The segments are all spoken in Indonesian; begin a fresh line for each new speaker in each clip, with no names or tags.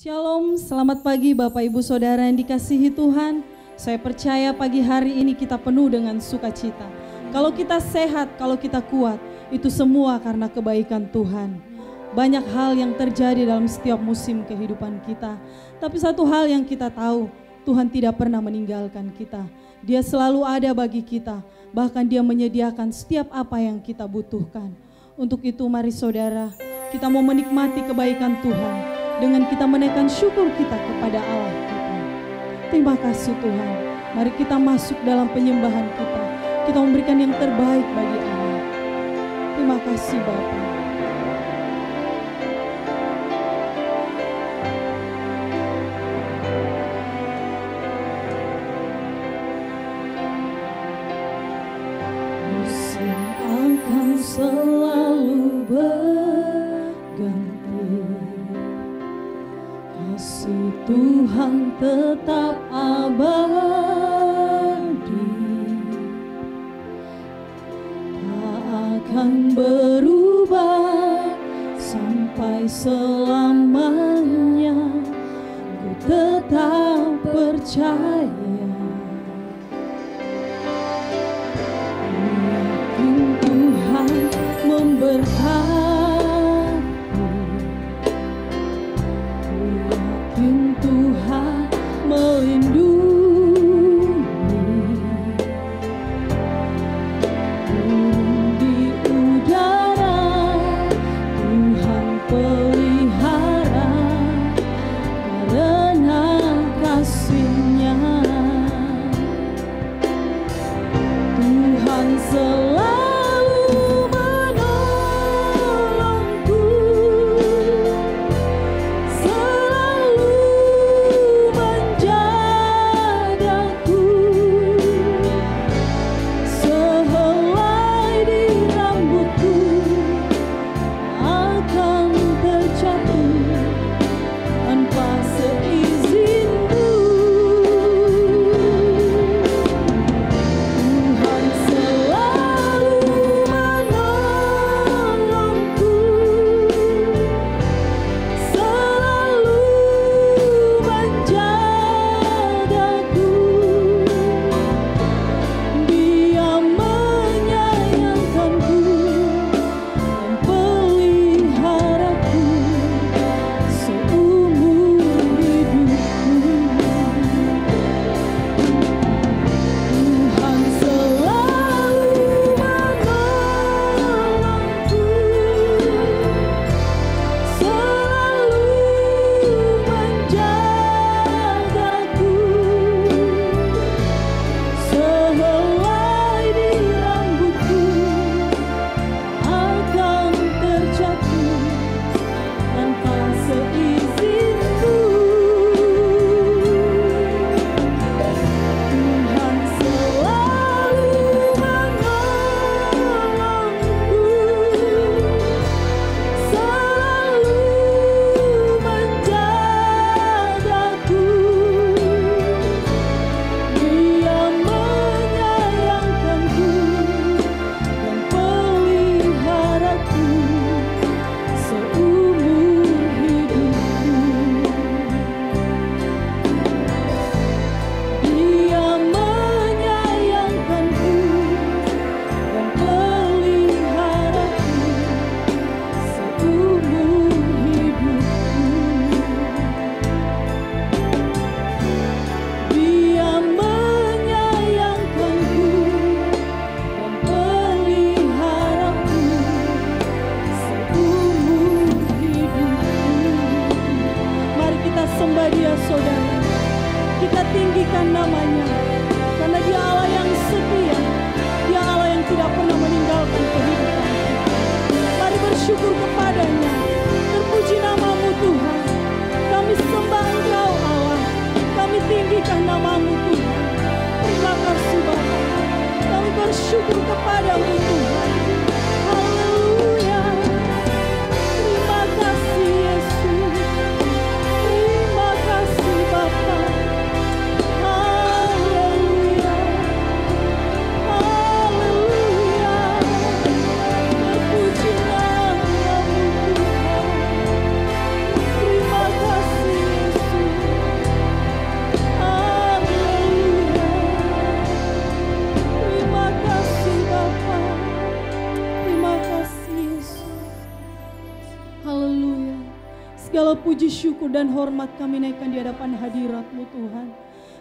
Shalom, selamat pagi Bapak Ibu Saudara yang dikasihi Tuhan. Saya percaya pagi hari ini kita penuh dengan sukacita. Kalau kita sehat, kalau kita kuat, itu semua karena kebaikan Tuhan. Banyak hal yang terjadi dalam setiap musim kehidupan kita. Tapi satu hal yang kita tahu, Tuhan tidak pernah meninggalkan kita. Dia selalu ada bagi kita. Bahkan Dia menyediakan setiap apa yang kita butuhkan. Untuk itu mari saudara, kita mau menikmati kebaikan Tuhan. Dengan kita menaikkan syukur kita kepada Allah kita. Terima kasih Tuhan. Mari kita masuk dalam penyembahan kita. Kita memberikan yang terbaik bagi Allah. Terima kasih Bapa. Musim akan selalu berganti. Kasih Tuhan tetap abadi, tak akan berubah sampai selamanya. Ku tetap percaya, yakin Tuhan memberkati. Tuhan melindungi, burung di udara Tuhan pelihara, karena kasih-Nya Tuhan selalu menolongku. Terima kasih puji, syukur, dan hormat kami naikkan di hadapan hadirat-Mu Tuhan.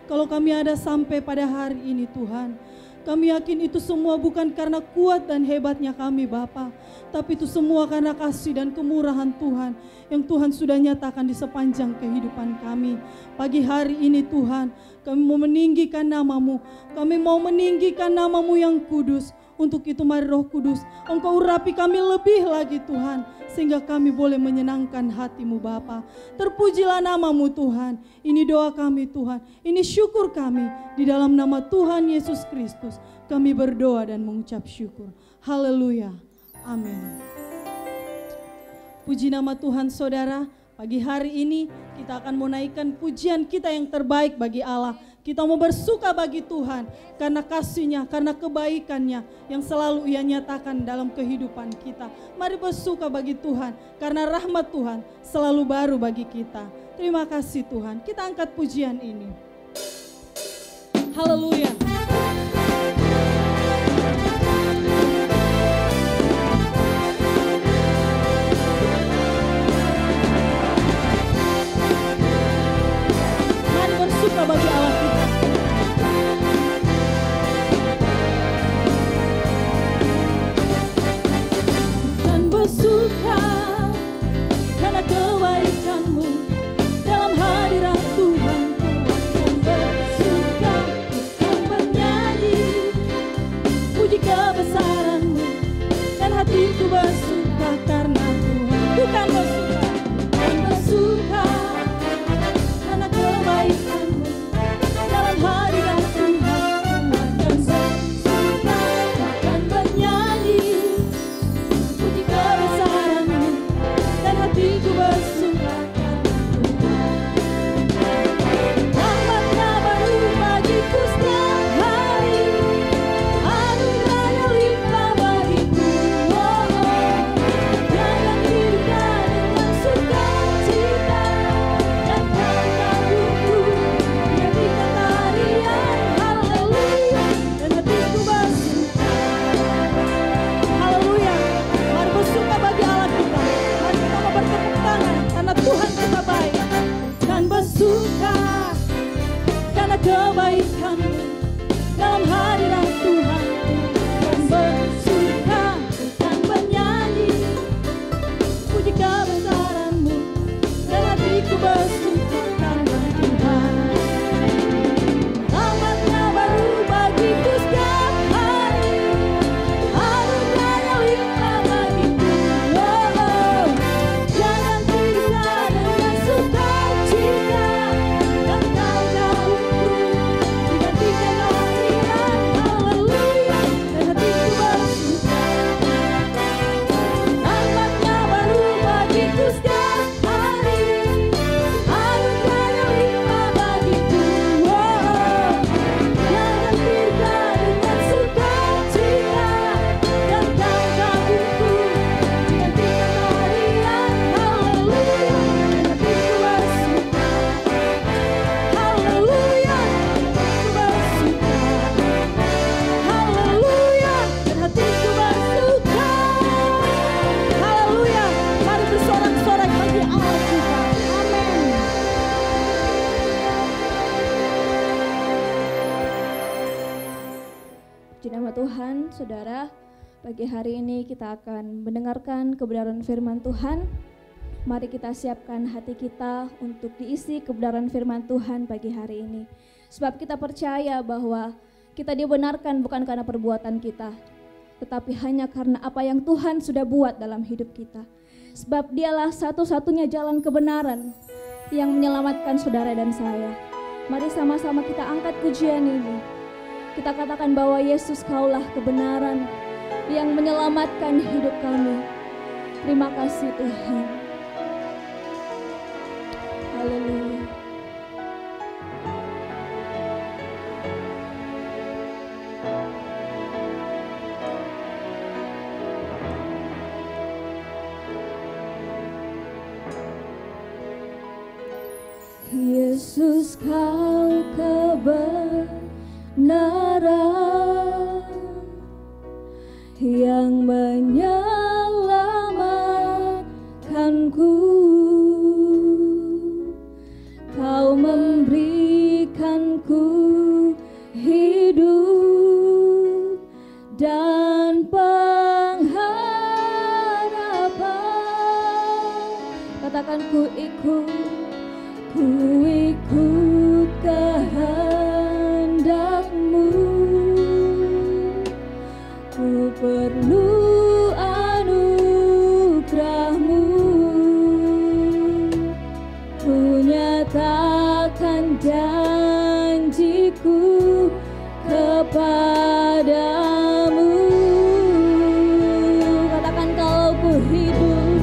Kalau kami ada sampai pada hari ini Tuhan, kami yakin itu semua bukan karena kuat dan hebatnya kami Bapa, tapi itu semua karena kasih dan kemurahan Tuhan yang Tuhan sudah nyatakan di sepanjang kehidupan kami. Pagi hari ini Tuhan, kami mau meninggikan nama-Mu, kami mau meninggikan nama-Mu yang kudus. Untuk itu mari Roh Kudus, Engkau urapi kami lebih lagi Tuhan, sehingga kami boleh menyenangkan hati-Mu Bapa. Terpujilah nama-Mu Tuhan. Ini doa kami Tuhan, ini syukur kami. Di dalam nama Tuhan Yesus Kristus kami berdoa dan mengucap syukur. Haleluya, amin. Puji nama Tuhan saudara. Pagi hari ini kita akan menaikkan pujian kita yang terbaik bagi Allah. Kita mau bersuka bagi Tuhan karena kasih-Nya, karena kebaikan-Nya yang selalu Ia nyatakan dalam kehidupan kita. Mari bersuka bagi Tuhan karena rahmat Tuhan selalu baru bagi kita. Terima kasih Tuhan. Kita angkat pujian ini. Haleluya. Mari bersuka bagi Allah kita. Bersuka karena kebaikan-Mu dalam hadirat Tuhan. Ku bersuka, bukan bernyanyi, puji kebesaran-Mu, dan hatiku bersuka karena Tuhan. Bukan bersuka, bukan bersuka karena kebaikan-Mu dalam hadirat Tuhan. Ku akan bersuka, bukan bernyanyi, puji kebesaran-Mu, dan hatiku bersuka karena Tuhan. Rahmat-Nya baru bagiku setiap hari, anugerah-Nya limpah bagiku. Jangan hidupkan dengan sukacita, dan kau-Ku menyanyikan tarian haleluya, dan hatiku bersuka. Haleluya. Mari bersuka bagi Allah kita. Mari kita mau bertepuk tangan karena Tuhan kita baik. Dan bersuka karena kebaikan-Mu dalam hadirat Tuhan. Dan bersuka, bukan bernyanyi, puji kebesaran-Mu, dan hatiku bersuka karena Tuhan. Rahmat-Nya baru bagiku setiap hari, anugerah-Nya limpah bagiku. Jangan tinggal dengan sukacita, dan kau-Ku digantikan tarian haleluya, dan hatiku bersuka. Rahmat-Nya baru bagiku setiap hari, anugerah-Nya limpah bagiku. Jangan tinggal dengan sukacita, dan kau-Ku digantikan tarian haleluya, dan hatiku bersuka. Haleluya, hatiku bersuka. Haleluya, dan hatiku bersuka. Haleluya, mari bersorak-sorai bagi Allah kita. Amin.
Puji nama Tuhan, saudara. Pagi hari ini kita akan mendengarkan kebenaran firman Tuhan. Mari kita siapkan hati kita untuk diisi kebenaran firman Tuhan pagi hari ini. Sebab kita percaya bahwa kita dibenarkan bukan karena perbuatan kita, tetapi hanya karena apa yang Tuhan sudah buat dalam hidup kita. Sebab Dialah satu-satunya jalan kebenaran yang menyelamatkan saudara dan saya. Mari sama-sama kita angkat pujian ini. Kita katakan bahwa Yesus, Kaulah kebenaran yang menyelamatkan hidup kami. Terima kasih Tuhan. Haleluya. Yesus, Kau kebenaran yang menyelamatkanku. nyatakan janjiku kepadamu. Katakan kalau ku hidup,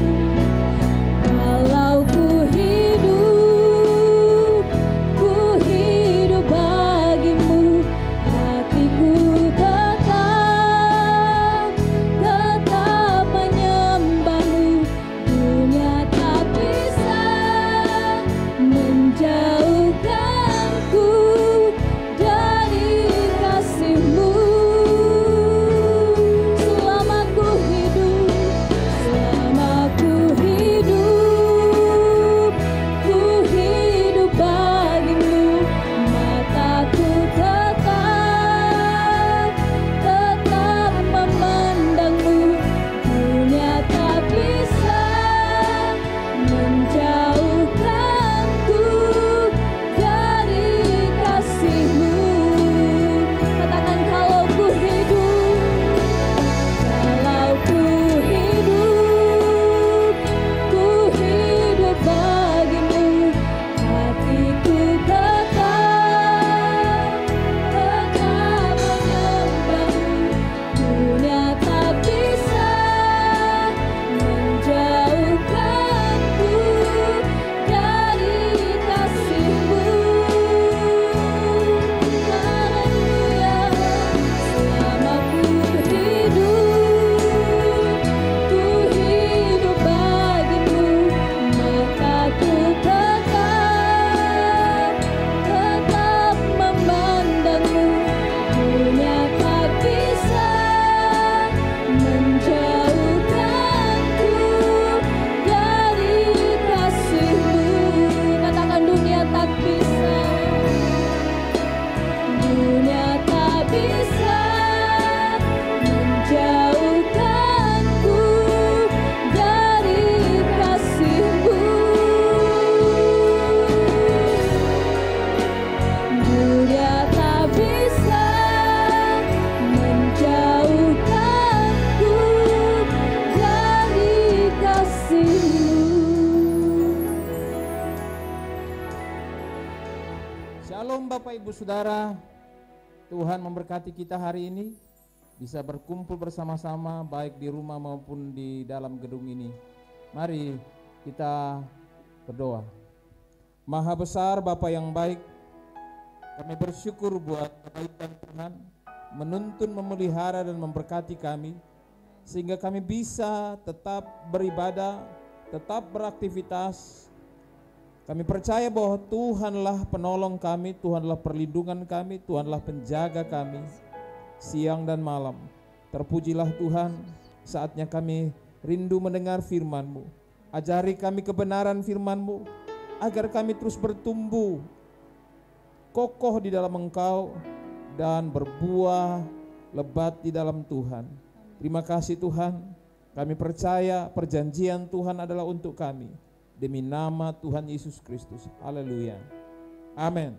kalau ku hidup bagimu, hatiku tetap menyembahmu. Dunia tak bisa menjauhkanku dari kasih-Mu. Selama ku hidup, ku hidup bagimu. Mataku tetap memandangmu. Dunia tak bisa menjauhkanku dari kasih-Mu. Katakan kalau ku hidup, ku hidup bagimu. Hatiku tetap menyembahmu. Dunia tak bisa menjauhkanku dari kasih-Mu. Haleluya. Selama ku hidup bagimu. Mataku tetap memandangmu. Dunia tak bisa menjauhkanku dari kasih-Mu. Katakan dunia tak bisa. Dunia tak bisa menjauhkanku dari kasih-Mu. Dunia tak bisa menjauhkanku dari kasih-Mu.
Shalom Bapak Ibu Saudara, Tuhan memberkati kita hari ini bisa berkumpul bersama-sama baik di rumah maupun di dalam gedung ini. Mari kita berdoa. Maha besar Bapa yang baik, kami bersyukur buat kebaikan Tuhan menuntun, memelihara dan memberkati kami sehingga kami bisa tetap beribadah, tetap beraktivitas. Kami percaya bahwa Tuhanlah penolong kami, Tuhanlah perlindungan kami, Tuhanlah penjaga kami siang dan malam. Terpujilah Tuhan, saatnya kami rindu mendengar firman-Mu. Ajari kami kebenaran firman-Mu, agar kami terus bertumbuh kokoh di dalam Engkau dan berbuah lebat di dalam Tuhan. Terima kasih Tuhan, kami percaya perjanjian Tuhan adalah untuk kami. Demi nama Tuhan Yesus Kristus. Haleluya. Amin.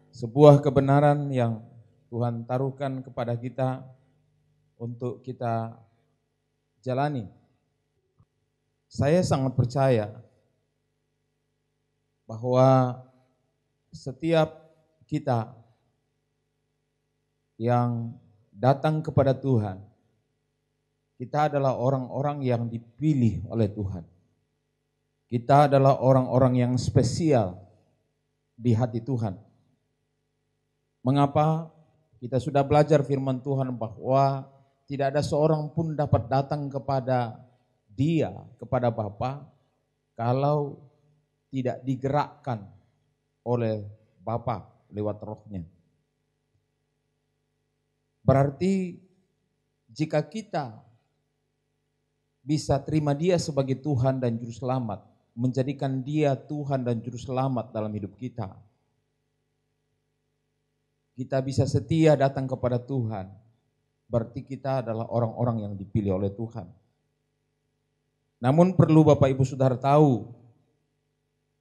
Sebuah kebenaran yang Tuhan taruhkan kepada kita untuk kita jalani. Saya sangat percaya bahwa setiap kita yang datang kepada Tuhan, kita adalah orang-orang yang dipilih oleh Tuhan. Kita adalah orang-orang yang spesial di hati Tuhan. Mengapa? Kita sudah belajar firman Tuhan bahwa tidak ada seorang pun dapat datang kepada Dia, kepada Bapa, kalau tidak digerakkan oleh Bapa lewat Roh-Nya. Berarti jika kita bisa terima Dia sebagai Tuhan dan Juru Selamat, menjadikan Dia Tuhan dan Juru Selamat dalam hidup kita, kita bisa setia datang kepada Tuhan, berarti kita adalah orang-orang yang dipilih oleh Tuhan. Namun perlu Bapak Ibu Saudara tahu,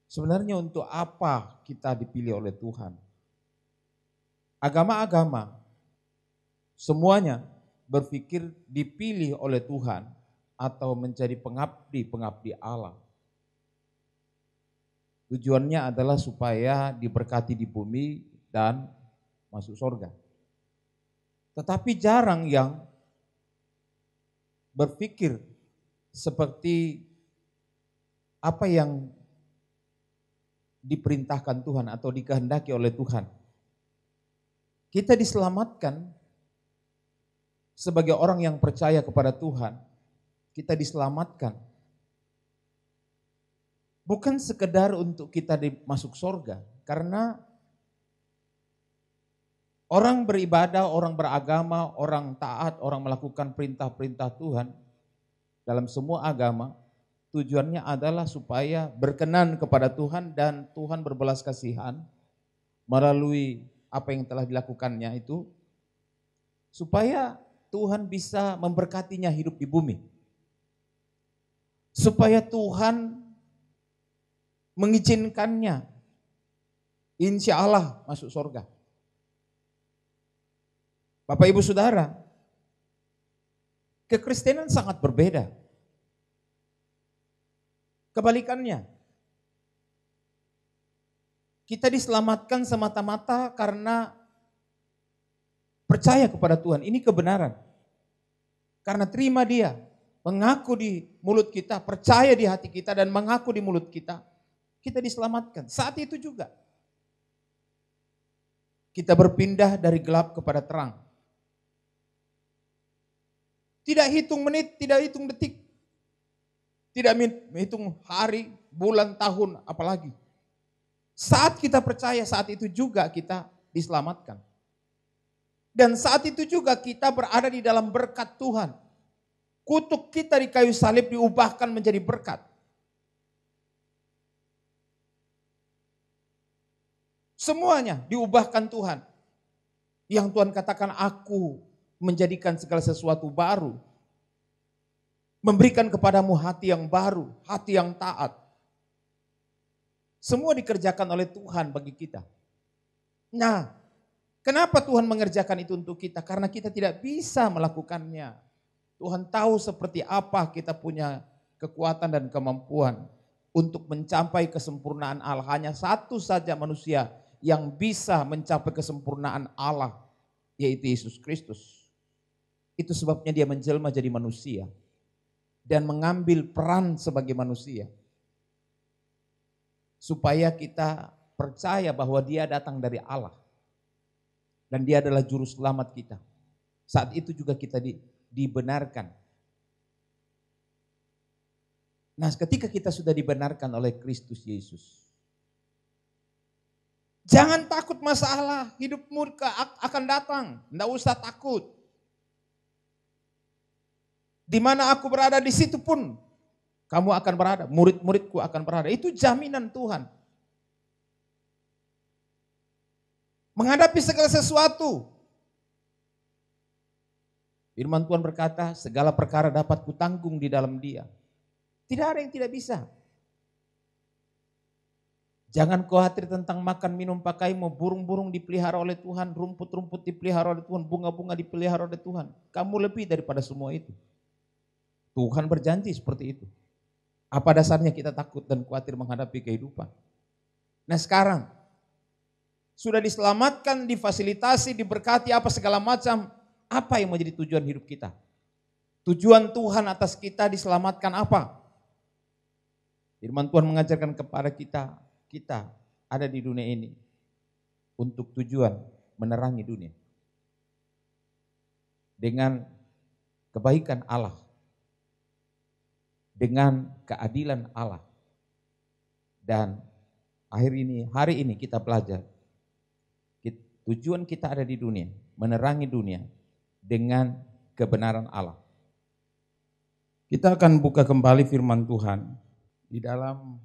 sebenarnya untuk apa kita dipilih oleh Tuhan? Agama-agama semuanya berpikir dipilih oleh Tuhan atau menjadi pengabdi-pengabdi Allah. Tujuannya adalah supaya diberkati di bumi dan masuk surga. Tetapi jarang yang berpikir seperti apa yang diperintahkan Tuhan atau dikehendaki oleh Tuhan. Kita diselamatkan sebagai orang yang percaya kepada Tuhan. Kita diselamatkan bukan sekedar untuk kita masuk surga, karena orang beribadah, orang beragama, orang taat, orang melakukan perintah-perintah Tuhan dalam semua agama, tujuannya adalah supaya berkenan kepada Tuhan dan Tuhan berbelas kasihan melalui apa yang telah dilakukannya itu, supaya Tuhan bisa memberkatinya hidup di bumi. Supaya Tuhan mengizinkannya, insya Allah masuk surga. Bapak Ibu Saudara, kekristenan sangat berbeda. Kebalikannya, kita diselamatkan semata-mata karena percaya kepada Tuhan. Ini kebenaran. Karena terima Dia, mengaku di mulut kita, percaya di hati kita dan mengaku di mulut kita, kita diselamatkan. Saat itu juga kita berpindah dari gelap kepada terang. Tidak hitung menit, tidak hitung detik, tidak menghitung hari, bulan, tahun, apalagi. Saat kita percaya, saat itu juga kita diselamatkan. Dan saat itu juga kita berada di dalam berkat Tuhan. Kutuk kita di kayu salib diubahkan menjadi berkat. Semuanya diubahkan Tuhan. Yang Tuhan katakan, aku menjadikan segala sesuatu baru. Memberikan kepadamu hati yang baru, hati yang taat. Semua dikerjakan oleh Tuhan bagi kita. Nah, kenapa Tuhan mengerjakan itu untuk kita? Karena kita tidak bisa melakukannya. Tuhan tahu seperti apa kita punya kekuatan dan kemampuan untuk mencapai kesempurnaan Allah. Hanya satu saja manusia yang bisa mencapai kesempurnaan Allah, yaitu Yesus Kristus. Itu sebabnya Dia menjelma jadi manusia dan mengambil peran sebagai manusia, supaya kita percaya bahwa Dia datang dari Allah dan Dia adalah juru selamat kita. Saat itu juga kita dibenarkan. Nah, ketika kita sudah dibenarkan oleh Kristus Yesus, jangan takut masalah, hidupmu akan datang. Tidak usah takut. Di mana aku berada, di situ pun kamu akan berada. Murid-muridku akan berada. Itu jaminan Tuhan. Menghadapi segala sesuatu. Firman Tuhan berkata, segala perkara dapat kutanggung di dalam Dia. Tidak ada yang tidak bisa. Jangan khawatir tentang makan, minum, pakaimu. Burung-burung dipelihara oleh Tuhan, rumput-rumput dipelihara oleh Tuhan, bunga-bunga dipelihara oleh Tuhan. Kamu lebih daripada semua itu. Tuhan berjanji seperti itu. Apa dasarnya kita takut dan khawatir menghadapi kehidupan? Nah sekarang, sudah diselamatkan, difasilitasi, diberkati apa segala macam. Apa yang menjadi tujuan hidup kita? Tujuan Tuhan atas kita diselamatkan apa? Firman Tuhan mengajarkan kepada kita, kita ada di dunia ini untuk tujuan menerangi dunia dengan kebaikan Allah, dengan keadilan Allah. Dan hari ini kita belajar, tujuan kita ada di dunia, menerangi dunia dengan kebenaran Allah. Kita akan buka kembali firman Tuhan di dalam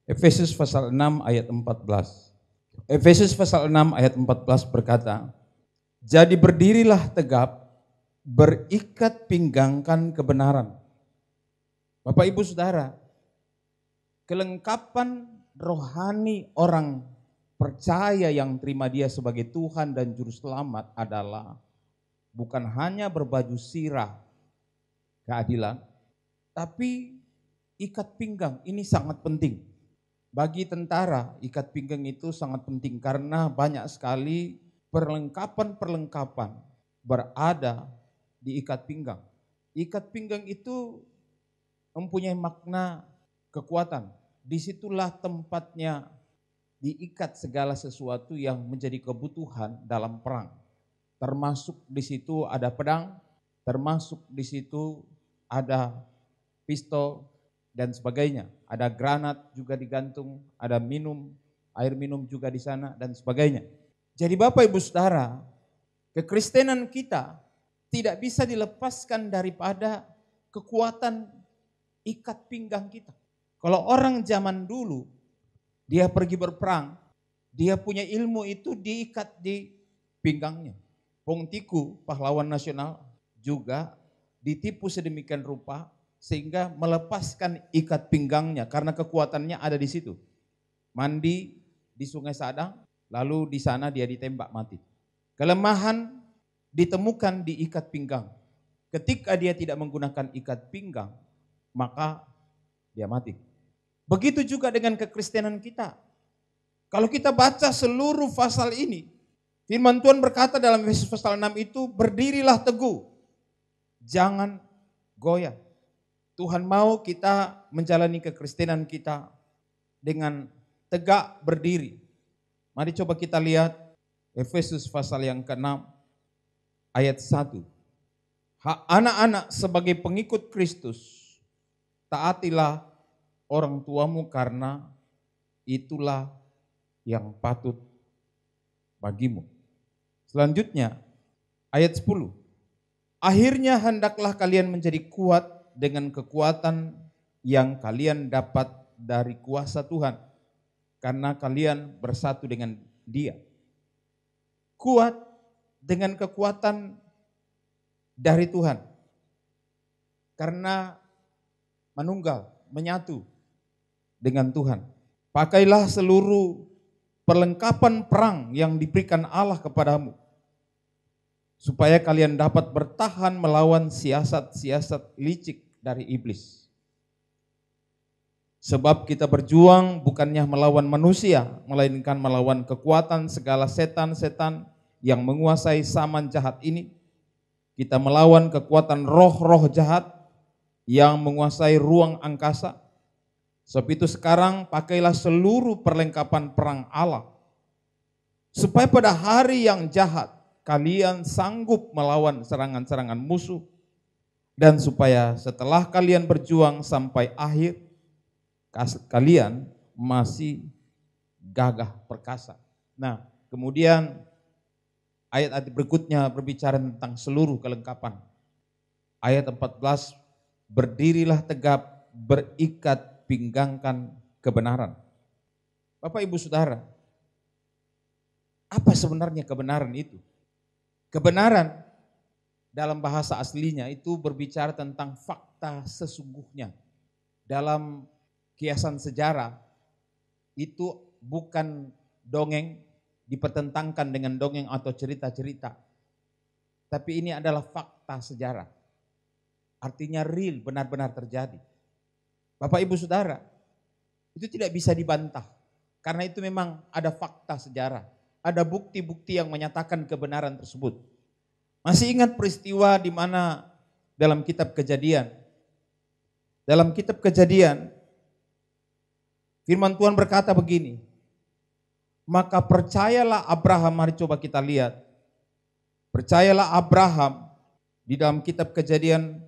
Efesus pasal 6 ayat 14. Efesus pasal 6 ayat 14 berkata, jadi berdirilah tegap, berikat pinggangkan kebenaran. Bapak Ibu Saudara, kelengkapan rohani orang percaya yang terima Dia sebagai Tuhan dan Juru Selamat adalah bukan hanya berbaju sirah keadilan, tapi ikat pinggang. Ini sangat penting. Bagi tentara, ikat pinggang itu sangat penting karena banyak sekali perlengkapan-perlengkapan berada di ikat pinggang. Ikat pinggang itu mempunyai makna kekuatan. Disitulah tempatnya diikat segala sesuatu yang menjadi kebutuhan dalam perang. Termasuk di situ ada pedang, termasuk di situ ada pistol dan sebagainya. Ada granat juga digantung, ada air minum juga di sana dan sebagainya. Jadi Bapak Ibu Saudara, kekristenan kita tidak bisa dilepaskan daripada kekuatan ikat pinggang kita. Kalau orang zaman dulu, dia pergi berperang, dia punya ilmu itu diikat di pinggangnya. Pong Tiku, pahlawan nasional, juga ditipu sedemikian rupa sehingga melepaskan ikat pinggangnya karena kekuatannya ada di situ. Mandi di Sungai Sadang, lalu di sana dia ditembak mati. Kelemahan ditemukan di ikat pinggang. Ketika dia tidak menggunakan ikat pinggang, maka dia mati. Begitu juga dengan kekristenan kita. Kalau kita baca seluruh pasal ini, firman Tuhan berkata dalam Efesus pasal 6 itu, berdirilah teguh, jangan goyah. Tuhan mau kita menjalani kekristenan kita dengan tegak berdiri. Mari coba kita lihat Efesus pasal yang ke-6 ayat 1. Anak-anak sebagai pengikut Kristus, taatilah orang tuamu karena itulah yang patut bagimu. Selanjutnya ayat 10. Akhirnya hendaklah kalian menjadi kuat dengan kekuatan yang kalian dapat dari kuasa Tuhan, karena kalian bersatu dengan Dia. Kuat dengan kekuatan dari Tuhan, karena menunggal, menyatu dengan Tuhan. Pakailah seluruh perlengkapan perang yang diberikan Allah kepadamu, supaya kalian dapat bertahan melawan siasat-siasat licik dari iblis. Sebab kita berjuang bukannya melawan manusia, melainkan melawan kekuatan segala setan-setan yang menguasai zaman jahat ini. Kita melawan kekuatan roh-roh jahat yang menguasai ruang angkasa. Sebab itu sekarang pakailah seluruh perlengkapan perang Allah, supaya pada hari yang jahat kalian sanggup melawan serangan-serangan musuh, dan supaya setelah kalian berjuang sampai akhir, kalian masih gagah perkasa. Nah, kemudian ayat-ayat berikutnya berbicara tentang seluruh kelengkapan. Ayat 14, berdirilah tegap, berikat pinggangkan kebenaran. Bapak Ibu Saudara, apa sebenarnya kebenaran itu? Kebenaran dalam bahasa aslinya itu berbicara tentang fakta sesungguhnya. Dalam kiasan sejarah itu bukan dongeng dipertentangkan dengan dongeng atau cerita-cerita, tapi ini adalah fakta sejarah. Artinya real, benar-benar terjadi. Bapak Ibu Saudara, itu tidak bisa dibantah, karena itu memang ada fakta sejarah, ada bukti-bukti yang menyatakan kebenaran tersebut. Masih ingat peristiwa di mana dalam kitab Kejadian? Dalam kitab Kejadian, firman Tuhan berkata begini, maka percayalah Abraham, mari coba kita lihat. Percayalah Abraham di dalam kitab Kejadian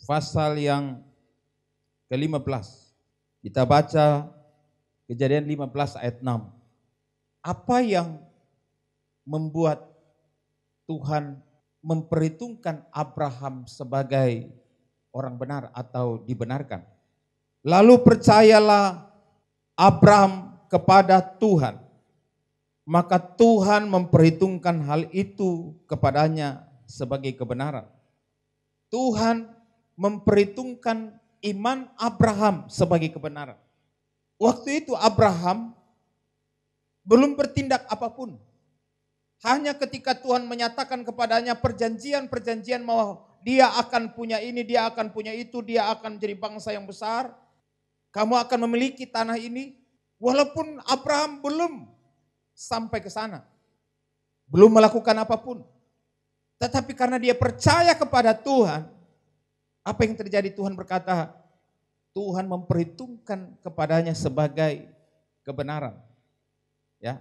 pasal yang ke-15. Kita baca Kejadian 15 ayat 6. Apa yang membuat Tuhan memperhitungkan Abraham sebagai orang benar atau dibenarkan? Lalu percayalah Abraham kepada Tuhan, maka Tuhan memperhitungkan hal itu kepadanya sebagai kebenaran. Tuhan memperhitungkan iman Abraham sebagai kebenaran. Waktu itu Abraham belum bertindak apapun. Hanya ketika Tuhan menyatakan kepadanya perjanjian-perjanjian bahwa dia akan punya ini, dia akan punya itu, dia akan menjadi bangsa yang besar, kamu akan memiliki tanah ini. Walaupun Abraham belum sampai ke sana, belum melakukan apapun. Tetapi karena dia percaya kepada Tuhan, apa yang terjadi? Tuhan berkata, Tuhan memperhitungkan kepadanya sebagai kebenaran. Ya.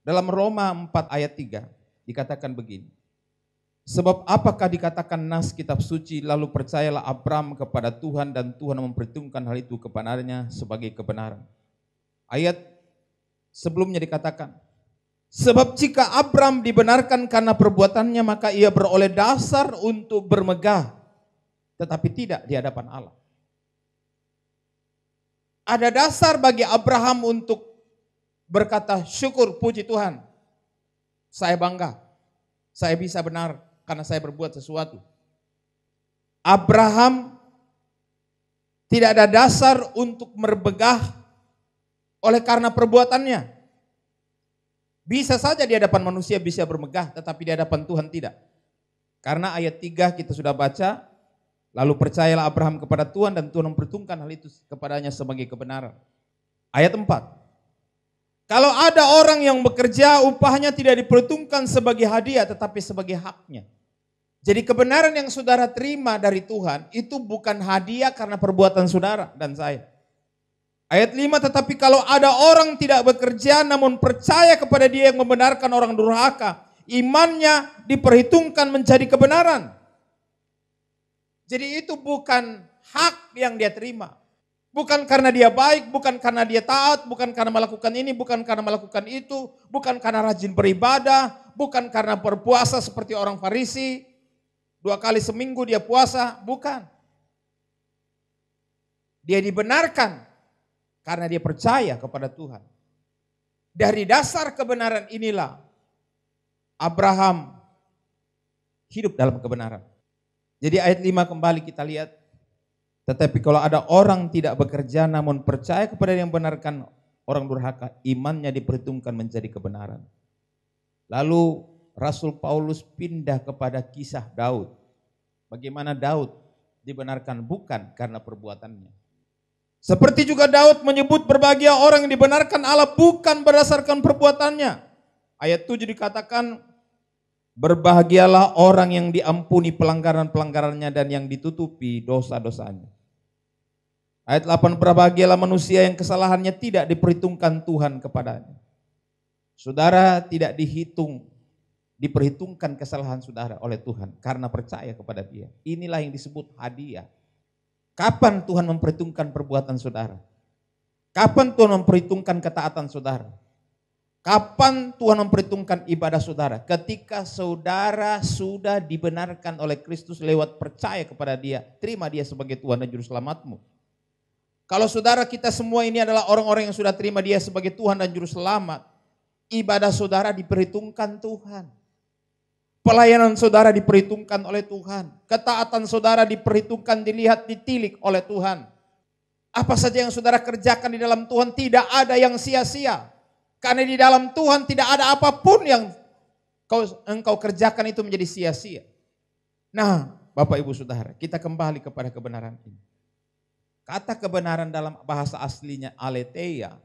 Dalam Roma 4 ayat 3 dikatakan begini. Sebab apakah dikatakan nas kitab suci, lalu percayalah Abraham kepada Tuhan dan Tuhan memperhitungkan hal itu kepadanya sebagai kebenaran. Ayat sebelumnya dikatakan, sebab jika Abraham dibenarkan karena perbuatannya, maka ia beroleh dasar untuk bermegah, tetapi tidak di hadapan Allah. Ada dasar bagi Abraham untuk berkata, syukur, puji Tuhan, saya bangga, saya bisa benar karena saya berbuat sesuatu. Abraham tidak ada dasar untuk bermegah oleh karena perbuatannya. Bisa saja di hadapan manusia bisa bermegah, tetapi di hadapan Tuhan tidak. Karena ayat 3 kita sudah baca, lalu percayalah Abraham kepada Tuhan dan Tuhan memperhitungkan hal itu kepadanya sebagai kebenaran. Ayat 4. Kalau ada orang yang bekerja, upahnya tidak diperhitungkan sebagai hadiah tetapi sebagai haknya. Jadi kebenaran yang saudara terima dari Tuhan itu bukan hadiah karena perbuatan saudara dan saya. Ayat 5, tetapi kalau ada orang tidak bekerja namun percaya kepada dia yang membenarkan orang durhaka, imannya diperhitungkan menjadi kebenaran. Jadi itu bukan hak yang dia terima. Bukan karena dia baik, bukan karena dia taat, bukan karena melakukan ini, bukan karena melakukan itu, bukan karena rajin beribadah, bukan karena berpuasa seperti orang Farisi, 2 kali seminggu dia puasa, bukan. Dia dibenarkan karena dia percaya kepada Tuhan. Dari dasar kebenaran inilah Abraham hidup dalam kebenaran. Jadi ayat 5 kembali kita lihat. Tetapi kalau ada orang tidak bekerja namun percaya kepada yang membenarkan orang durhaka, imannya diperhitungkan menjadi kebenaran. Lalu Rasul Paulus pindah kepada kisah Daud. Bagaimana Daud dibenarkan bukan karena perbuatannya. Seperti juga Daud menyebut berbahagia orang yang dibenarkan Allah bukan berdasarkan perbuatannya. Ayat 7 dikatakan, berbahagialah orang yang diampuni pelanggaran-pelanggarannya dan yang ditutupi dosa-dosanya. Ayat 8, berbahagialah manusia yang kesalahannya tidak diperhitungkan Tuhan kepadanya. Saudara, tidak diperhitungkan kesalahan saudara oleh Tuhan karena percaya kepada Dia. Inilah yang disebut hadiah. Kapan Tuhan memperhitungkan perbuatan saudara? Kapan Tuhan memperhitungkan ketaatan saudara? Kapan Tuhan memperhitungkan ibadah saudara? Ketika saudara sudah dibenarkan oleh Kristus lewat percaya kepada Dia, terima Dia sebagai Tuhan dan Juru Selamatmu. Kalau saudara kita semua ini adalah orang-orang yang sudah terima Dia sebagai Tuhan dan Juru Selamat, ibadah saudara diperhitungkan Tuhan. Pelayanan saudara diperhitungkan oleh Tuhan. Ketaatan saudara diperhitungkan, dilihat, ditilik oleh Tuhan. Apa saja yang saudara kerjakan di dalam Tuhan tidak ada yang sia-sia. Karena di dalam Tuhan tidak ada apapun yang engkau kerjakan itu menjadi sia-sia. Nah, Bapak Ibu Saudara, kita kembali kepada kebenaran ini. Kata kebenaran dalam bahasa aslinya aletheia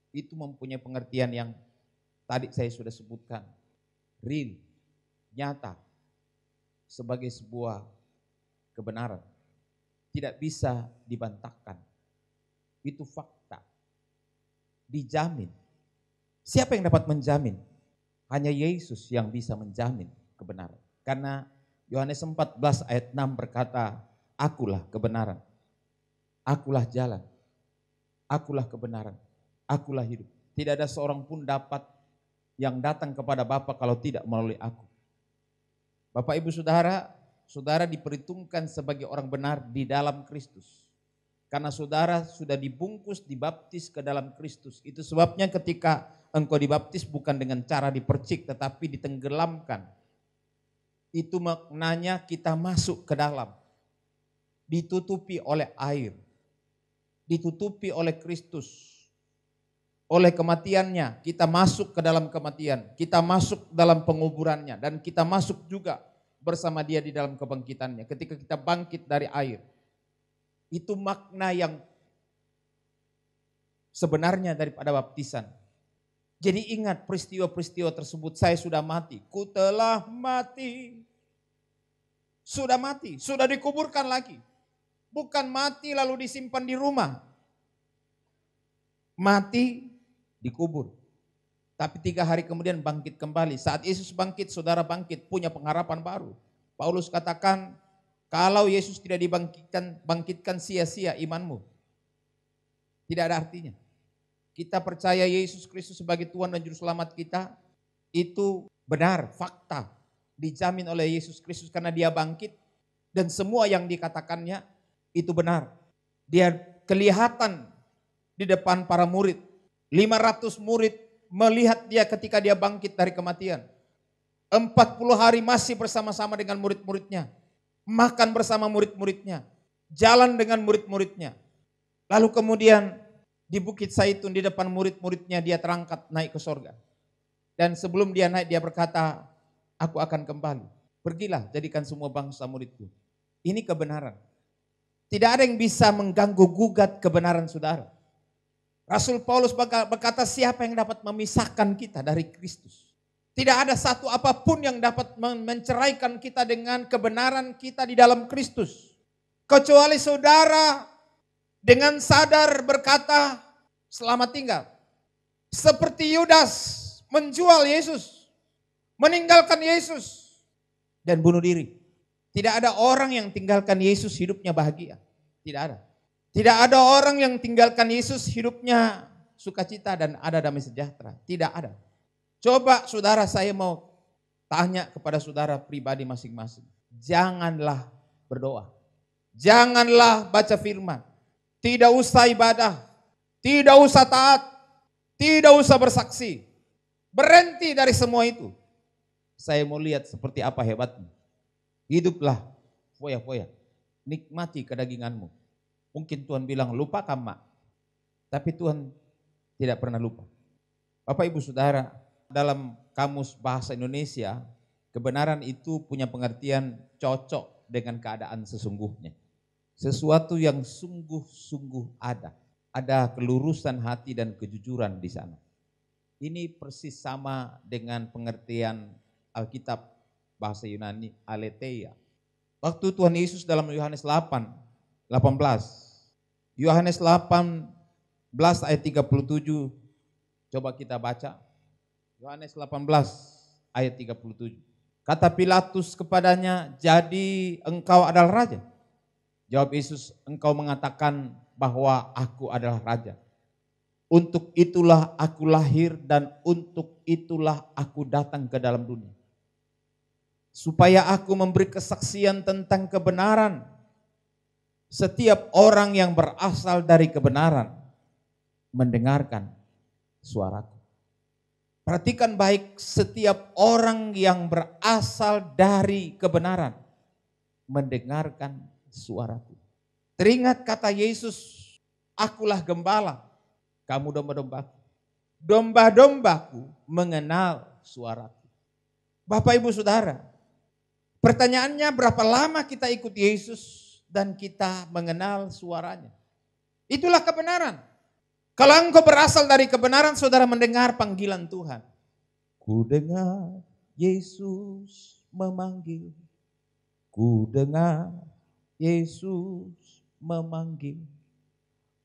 itu mempunyai pengertian yang tadi saya sudah sebutkan. Real, nyata, sebagai sebuah kebenaran. Tidak bisa dibantahkan. Itu fakta. Dijamin. Siapa yang dapat menjamin? Hanya Yesus yang bisa menjamin kebenaran. Karena Yohanes 14 ayat 6 berkata, akulah kebenaran, akulah jalan, akulah kebenaran, akulah hidup. Tidak ada seorang pun dapat yang datang kepada Bapa kalau tidak melalui aku. Bapak Ibu Saudara, saudara diperhitungkan sebagai orang benar di dalam Kristus. Karena saudara sudah dibungkus, dibaptis ke dalam Kristus. Itu sebabnya ketika engkau dibaptis bukan dengan cara dipercik tetapi ditenggelamkan. Itu maknanya kita masuk ke dalam. Ditutupi oleh air. Ditutupi oleh Kristus. Oleh kematiannya kita masuk ke dalam kematian. Kita masuk dalam penguburannya. Dan kita masuk juga bersama Dia di dalam kebangkitannya. Ketika kita bangkit dari air. Itu makna yang
sebenarnya daripada baptisan. Jadi ingat peristiwa-peristiwa tersebut, saya sudah mati, ku telah mati. Sudah dikuburkan lagi. Bukan mati lalu disimpan di rumah. Mati, dikubur. Tapi 3 hari kemudian bangkit kembali. Saat Yesus bangkit, saudara bangkit, punya pengharapan baru. Paulus katakan, kalau Yesus tidak bangkitkan sia-sia imanmu. Tidak ada artinya. Kita percaya Yesus Kristus sebagai Tuhan dan Juru Selamat kita, itu benar, fakta. Dijamin oleh Yesus Kristus karena dia bangkit. Dan semua yang dikatakannya itu benar. Dia kelihatan di depan para murid. 500 murid melihat dia ketika dia bangkit dari kematian. 40 hari masih bersama-sama dengan murid-muridnya. Makan bersama murid-muridnya. Jalan dengan murid-muridnya. Lalu kemudian di Bukit Zaitun di depan murid-muridnya dia terangkat naik ke sorga. Dan sebelum dia naik dia berkata, aku akan kembali. Pergilah jadikan semua bangsa muridku. Ini kebenaran. Tidak ada yang bisa mengganggu gugat kebenaran saudara. Rasul Paulus berkata, siapa yang dapat memisahkan kita dari Kristus? Tidak ada satu apapun yang dapat menceraikan kita dengan kebenaran kita di dalam Kristus. Kecuali saudara dengan sadar berkata, selamat tinggal. Seperti Yudas menjual Yesus, meninggalkan Yesus, dan bunuh diri. Tidak ada orang yang tinggalkan Yesus hidupnya bahagia. Tidak ada. Tidak ada orang yang tinggalkan Yesus hidupnya sukacita dan ada damai sejahtera. Tidak ada. Coba saudara, saya mau tanya kepada saudara pribadi masing-masing. Janganlah berdoa. Janganlah baca firman. Tidak usah ibadah, tidak usah taat, tidak usah bersaksi. Berhenti dari semua itu. Saya mau lihat seperti apa hebatmu. Hiduplah foya-foya, nikmati kedaginganmu. Mungkin Tuhan bilang lupakan mak, tapi Tuhan tidak pernah lupa. Bapak Ibu Saudara, dalam Kamus Bahasa Indonesia, kebenaran itu punya pengertian cocok dengan keadaan sesungguhnya. Sesuatu yang sungguh-sungguh ada. Ada kelurusan hati dan kejujuran di sana. Ini persis sama dengan pengertian Alkitab bahasa Yunani aletheia. Waktu Tuhan Yesus dalam Yohanes 18. Yohanes 18 ayat 37. Coba kita baca. Yohanes 18 ayat 37. Kata Pilatus kepadanya, jadi engkau adalah raja? Jawab Yesus, engkau mengatakan bahwa aku adalah raja. Untuk itulah aku lahir dan untuk itulah aku datang ke dalam dunia. Supaya aku memberi kesaksian tentang kebenaran. Setiap orang yang berasal dari kebenaran mendengarkan suaraku. Perhatikan baik, setiap orang yang berasal dari kebenaran mendengarkan suaraku. Teringat kata Yesus, akulah gembala, kamu domba-dombaku. Domba-dombaku mengenal suaraku. Bapak Ibu Saudara, pertanyaannya berapa lama kita ikut Yesus dan kita mengenal suaranya? Itulah kebenaran. Kalau engkau berasal dari kebenaran, saudara mendengar panggilan Tuhan. Ku dengar Yesus memanggil. Ku dengar Yesus memanggil.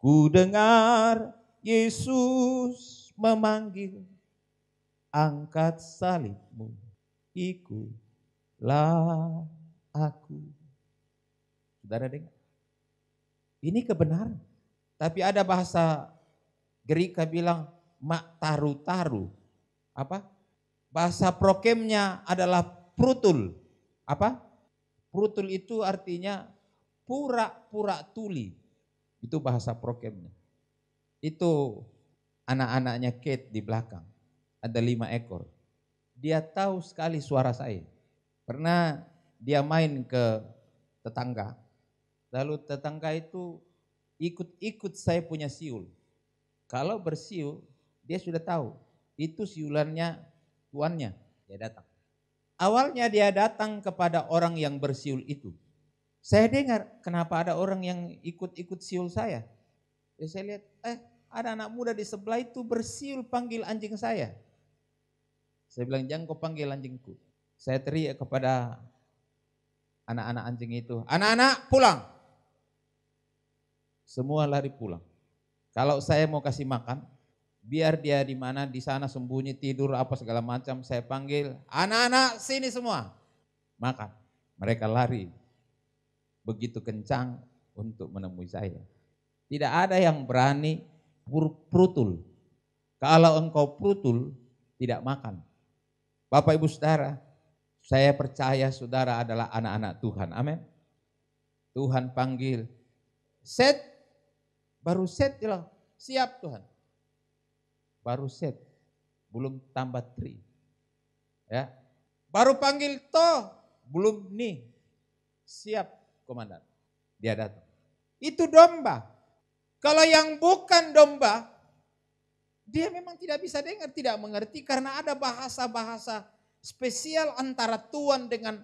Ku dengar Yesus memanggil. Angkat salibmu, ikutlah aku. Saudara dengar? Ini kebenaran. Tapi ada bahasa Gerika bilang mak taru-taru. Apa? Bahasa prokemnya adalah prutul. Apa? Prutul itu artinya pura-pura tuli. Itu bahasa prokemnya. Itu anak-anaknya Kate di belakang. Ada 5 ekor. Dia tahu sekali suara saya. Pernah dia main ke tetangga. Lalu tetangga itu ikut-ikut saya punya siul. Kalau bersiul, dia sudah tahu. Itu siulannya tuannya. Dia datang. Awalnya dia datang kepada orang yang bersiul itu. Saya dengar kenapa ada orang yang ikut-ikut siul saya. Saya lihat, ada anak muda di sebelah itu bersiul panggil anjing saya. Saya bilang, jangan kau panggil anjingku. Saya teriak kepada anak-anak anjing itu, anak-anak pulang. Semua lari pulang. Kalau saya mau kasih makan, biar dia di mana, di sana sembunyi, tidur, apa segala macam, saya panggil, anak-anak sini semua, makan. Mereka lari begitu kencang untuk menemui saya. Tidak ada yang berani prutul. Kalau engkau prutul, tidak makan. Bapak Ibu Saudara, saya percaya saudara adalah anak-anak Tuhan. Amin. Tuhan panggil, set, baru set, siap Tuhan. Baru set, belum tambah tri. Ya. Baru panggil toh, belum nih. Siap komandan. Dia datang. Itu domba. Kalau yang bukan domba, dia memang tidak bisa dengar, tidak mengerti karena ada bahasa-bahasa spesial antara Tuhan dengan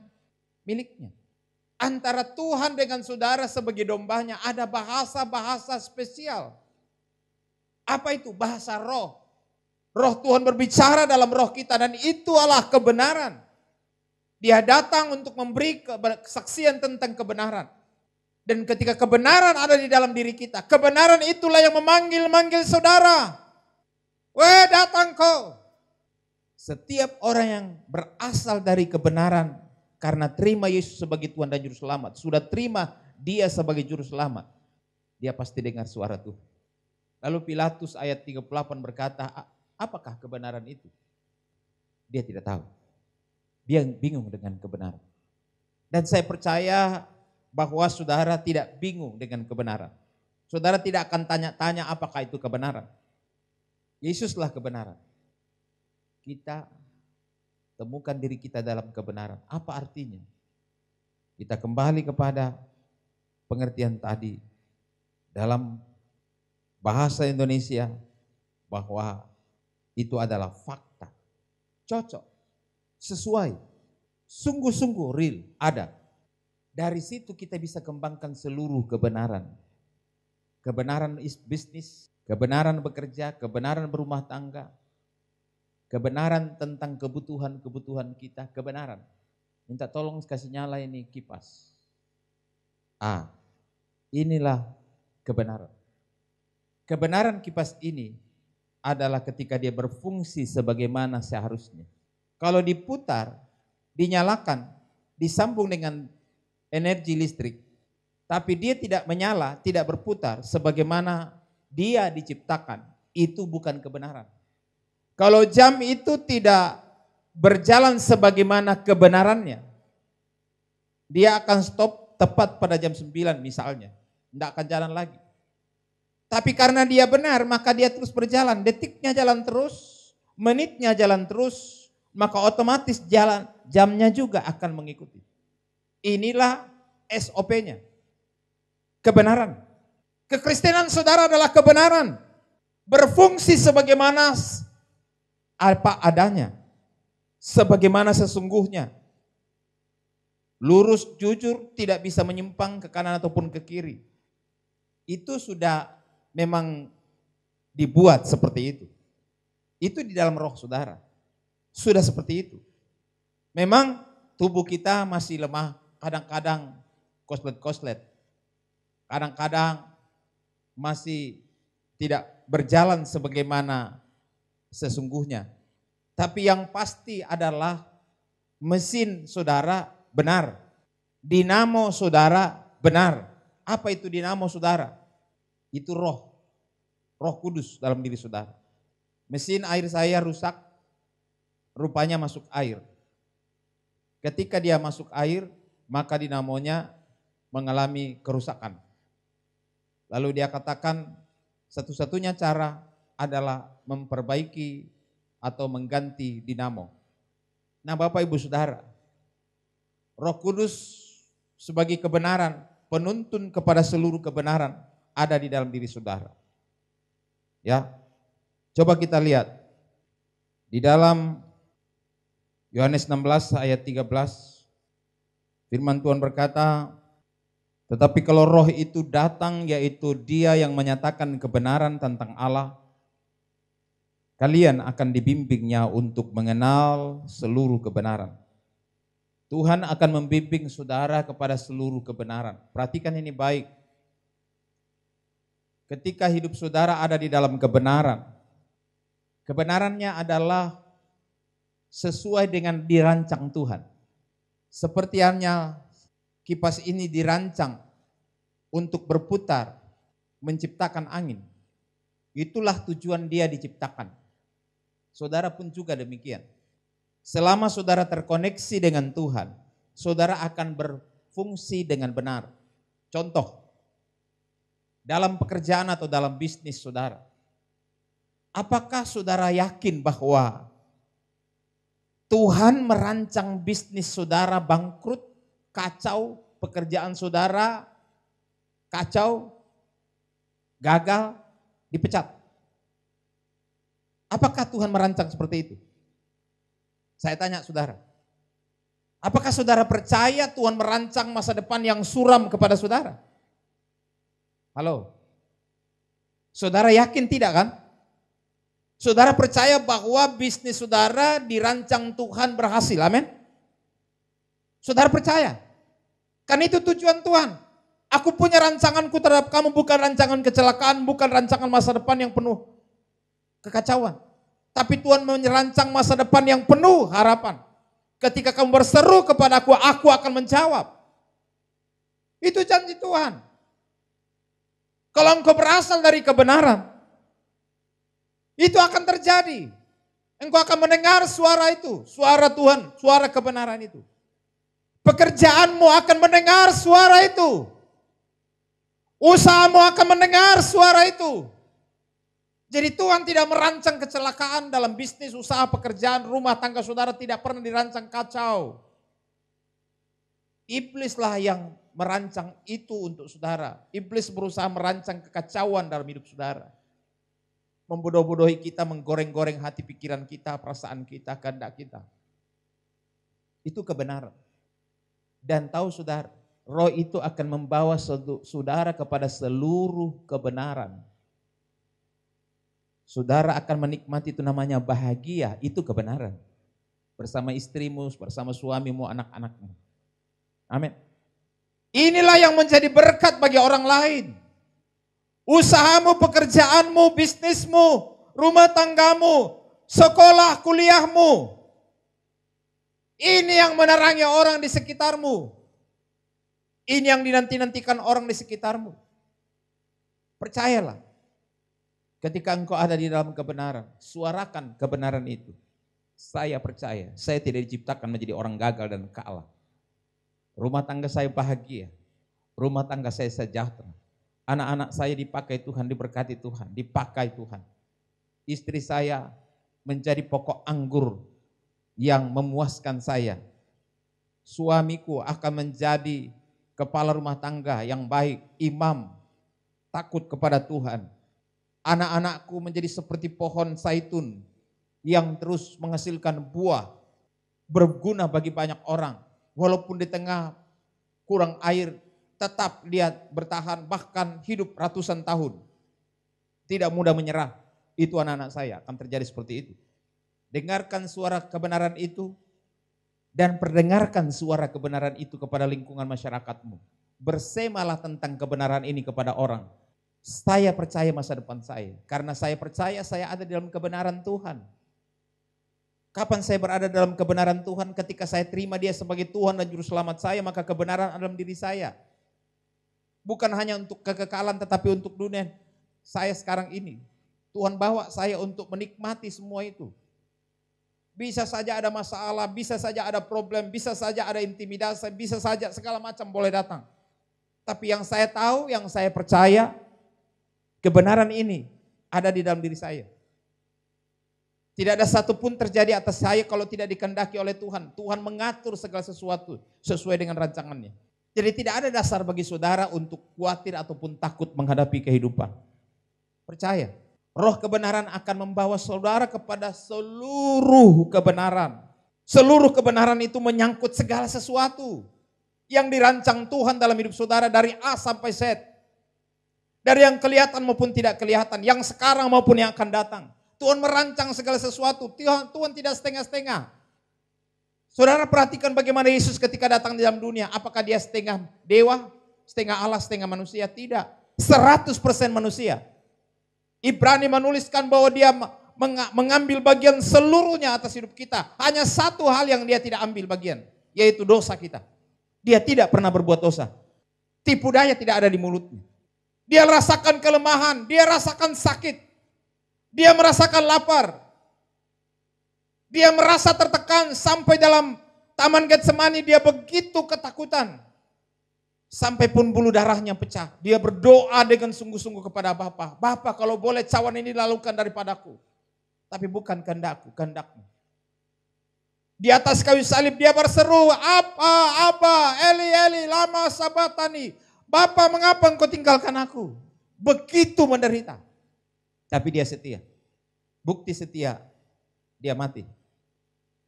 miliknya. Antara Tuhan dengan saudara sebagai dombanya ada bahasa-bahasa spesial. Apa itu? Bahasa roh. Roh Tuhan berbicara dalam roh kita dan itu adalah kebenaran. Dia datang untuk memberi kesaksian tentang kebenaran. Dan ketika kebenaran ada di dalam diri kita, kebenaran itulah yang memanggil saudara. Weh, datang kau. Setiap orang yang berasal dari kebenaran karena terima Yesus sebagai Tuhan dan Juru Selamat, sudah terima dia sebagai Juru Selamat, dia pasti dengar suara Tuhan. Lalu Pilatus ayat 38 berkata, apakah kebenaran itu? Dia tidak tahu. Dia bingung dengan kebenaran. Dan saya percaya bahwa saudara tidak bingung dengan kebenaran. Saudara tidak akan tanya-tanya apakah itu kebenaran. Yesuslah kebenaran. Kita temukan diri kita dalam kebenaran. Apa artinya? Kita kembali kepada pengertian tadi dalam bahasa Indonesia bahwa itu adalah fakta, cocok, sesuai, sungguh-sungguh real, ada. Dari situ kita bisa kembangkan seluruh kebenaran. Kebenaran bisnis, kebenaran bekerja, kebenaran berumah tangga, kebenaran tentang kebutuhan-kebutuhan kita, kebenaran. Minta tolong kasih nyala ini kipas. Inilah kebenaran. Kebenaran kipas ini adalah ketika dia berfungsi sebagaimana seharusnya. Kalau diputar, dinyalakan, disambung dengan energi listrik, tapi dia tidak menyala, tidak berputar sebagaimana dia diciptakan, itu bukan kebenaran. Kalau jam itu tidak berjalan sebagaimana kebenarannya, dia akan stop tepat pada jam 9 misalnya, tidak akan jalan lagi. Tapi karena dia benar, maka dia terus berjalan, detiknya jalan terus, menitnya jalan terus, maka otomatis jalan jamnya juga akan mengikuti. Inilah SOP-nya. Kebenaran. Kekristenan saudara adalah kebenaran. Berfungsi sebagaimana apa adanya. Sebagaimana sesungguhnya. Lurus, jujur, tidak bisa menyimpang ke kanan ataupun ke kiri. Itu sudah memang dibuat seperti itu. Itu di dalam roh saudara. Sudah seperti itu. Memang tubuh kita masih lemah. Kadang-kadang koslet-koslet, kadang-kadang masih tidak berjalan sebagaimana sesungguhnya. Tapi yang pasti adalah mesin saudara benar, dinamo saudara benar. Apa itu dinamo saudara? Itu roh kudus dalam diri saudara. Mesin air saya rusak, rupanya masuk air. Ketika dia masuk air, maka dinamonya mengalami kerusakan. Lalu dia katakan satu-satunya cara adalah memperbaiki atau mengganti dinamo. Nah Bapak Ibu Saudara, Roh Kudus sebagai kebenaran, penuntun kepada seluruh kebenaran ada di dalam diri saudara. Ya, coba kita lihat di dalam Yohanes 16 ayat 13. Firman Tuhan berkata, Tetapi kalau roh itu datang, yaitu dia yang menyatakan kebenaran tentang Allah, kalian akan dibimbingnya untuk mengenal seluruh kebenaran. Tuhan akan membimbing saudara kepada seluruh kebenaran. Perhatikan ini baik. Ketika hidup saudara ada di dalam kebenaran, kebenarannya adalah sesuai dengan dirancang Tuhan. Seperti halnya kipas ini dirancang untuk berputar, menciptakan angin. Itulah tujuan dia diciptakan. Saudara pun juga demikian. Selama saudara terkoneksi dengan Tuhan, saudara akan berfungsi dengan benar. Contoh, dalam pekerjaan atau dalam bisnis saudara. Apakah saudara yakin bahwa Tuhan merancang bisnis saudara bangkrut, kacau, pekerjaan saudara kacau, gagal, dipecat? Apakah Tuhan merancang seperti itu? Saya tanya saudara. Apakah saudara percaya Tuhan merancang masa depan yang suram kepada saudara? Halo? Saudara yakin tidak kan? Saudara percaya bahwa bisnis saudara dirancang Tuhan berhasil, amin? Saudara percaya? Kan itu tujuan Tuhan. Aku punya rancanganku terhadap kamu, bukan rancangan kecelakaan, bukan rancangan masa depan yang penuh kekacauan. Tapi Tuhan merancang masa depan yang penuh harapan. Ketika kamu berseru kepadaku, aku akan menjawab. Itu janji Tuhan. Kalau engkau berasal dari kebenaran, itu akan terjadi. Engkau akan mendengar suara itu, suara Tuhan, suara kebenaran itu. Pekerjaanmu akan mendengar suara itu. Usahamu akan mendengar suara itu. Jadi Tuhan tidak merancang kecelakaan dalam bisnis, usaha, pekerjaan, rumah tangga saudara tidak pernah dirancang kacau. Iblislah yang merancang itu untuk saudara. Iblis berusaha merancang kekacauan dalam hidup saudara. Membodoh-bodohi kita, menggoreng-goreng hati pikiran kita, perasaan kita, kehendak kita. Itu kebenaran. Dan tahu saudara, roh itu akan membawa saudara kepada seluruh kebenaran. Saudara akan menikmati itu namanya bahagia, itu kebenaran. Bersama istrimu, bersama suamimu, anak-anakmu. Amin. Inilah yang menjadi berkat bagi orang lain. Usahamu, pekerjaanmu, bisnismu, rumah tanggamu, sekolah, kuliahmu. Ini yang menerangi orang di sekitarmu. Ini yang dinanti-nantikan orang di sekitarmu. Percayalah. Ketika engkau ada di dalam kebenaran, suarakan kebenaran itu. Saya percaya, saya tidak diciptakan menjadi orang gagal dan kalah. Rumah tangga saya bahagia, rumah tangga saya sejahtera. Anak-anak saya dipakai Tuhan, diberkati Tuhan, dipakai Tuhan. Istri saya menjadi pokok anggur yang memuaskan saya. Suamiku akan menjadi kepala rumah tangga yang baik, imam, takut kepada Tuhan. Anak-anakku menjadi seperti pohon zaitun yang terus menghasilkan buah, berguna bagi banyak orang. Walaupun di tengah kurang air, tetap dia bertahan, bahkan hidup ratusan tahun. Tidak mudah menyerah. Itu anak-anak saya, akan terjadi seperti itu. Dengarkan suara kebenaran itu, dan perdengarkan suara kebenaran itu kepada lingkungan masyarakatmu. Bersemalah tentang kebenaran ini kepada orang. Saya percaya masa depan saya, karena saya percaya saya ada di dalam kebenaran Tuhan. Kapan saya berada dalam kebenaran Tuhan? Ketika saya terima Dia sebagai Tuhan dan Juru Selamat saya, maka kebenaran ada dalam diri saya. Bukan hanya untuk kekekalan, tetapi untuk dunia saya sekarang ini. Tuhan bawa saya untuk menikmati semua itu. Bisa saja ada masalah, bisa saja ada problem, bisa saja ada intimidasi, bisa saja segala macam boleh datang. Tapi yang saya tahu, yang saya percaya, kebenaran ini ada di dalam diri saya. Tidak ada satupun terjadi atas saya kalau tidak dikehendaki oleh Tuhan. Tuhan mengatur segala sesuatu sesuai dengan rancangannya. Jadi tidak ada dasar bagi saudara untuk khawatir ataupun takut menghadapi kehidupan. Percaya, roh kebenaran akan membawa saudara kepada seluruh kebenaran. Seluruh kebenaran itu menyangkut segala sesuatu yang dirancang Tuhan dalam hidup saudara dari A sampai Z. Dari yang kelihatan maupun tidak kelihatan, yang sekarang maupun yang akan datang. Tuhan merancang segala sesuatu, Tuhan tidak setengah-setengah. Saudara perhatikan bagaimana Yesus ketika datang di dalam dunia, apakah dia setengah dewa, setengah Allah, setengah manusia? Tidak, 100% manusia. Ibrani menuliskan bahwa dia mengambil bagian seluruhnya atas hidup kita. Hanya satu hal yang dia tidak ambil bagian, yaitu dosa kita. Dia tidak pernah berbuat dosa. Tipu daya tidak ada di mulutnya. Dia rasakan kelemahan, dia rasakan sakit. Dia merasakan lapar. Dia merasa tertekan sampai dalam Taman Getsemani dia begitu ketakutan. Sampai pun bulu darahnya pecah. Dia berdoa dengan sungguh-sungguh kepada Bapa. Bapa, kalau boleh cawan ini lalukan daripadaku. Tapi bukan kehendakku, kehendakmu. Di atas kayu salib dia berseru, Apa, Eli, Eli, lama sabatani. Bapa, mengapa engkau tinggalkan aku? Begitu menderita. Tapi dia setia. Bukti setia, dia mati.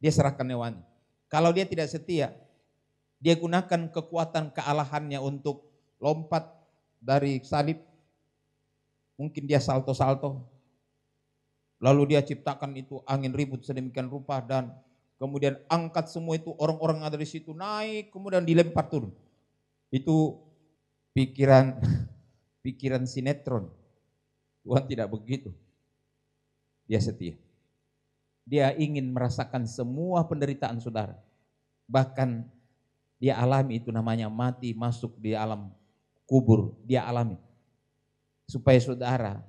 Dia serahkan nyawanya. Kalau dia tidak setia, dia gunakan kekuatan kealahannya untuk lompat dari salib. Mungkin dia salto-salto. Lalu dia ciptakan itu angin ribut sedemikian rupa dan kemudian angkat semua itu orang-orang yang ada di situ naik kemudian dilempar turun. Itu pikiran sinetron. Tuhan tidak begitu. Dia setia. Dia ingin merasakan semua penderitaan saudara. Bahkan dia alami itu namanya mati masuk di alam kubur. Dia alami. Supaya saudara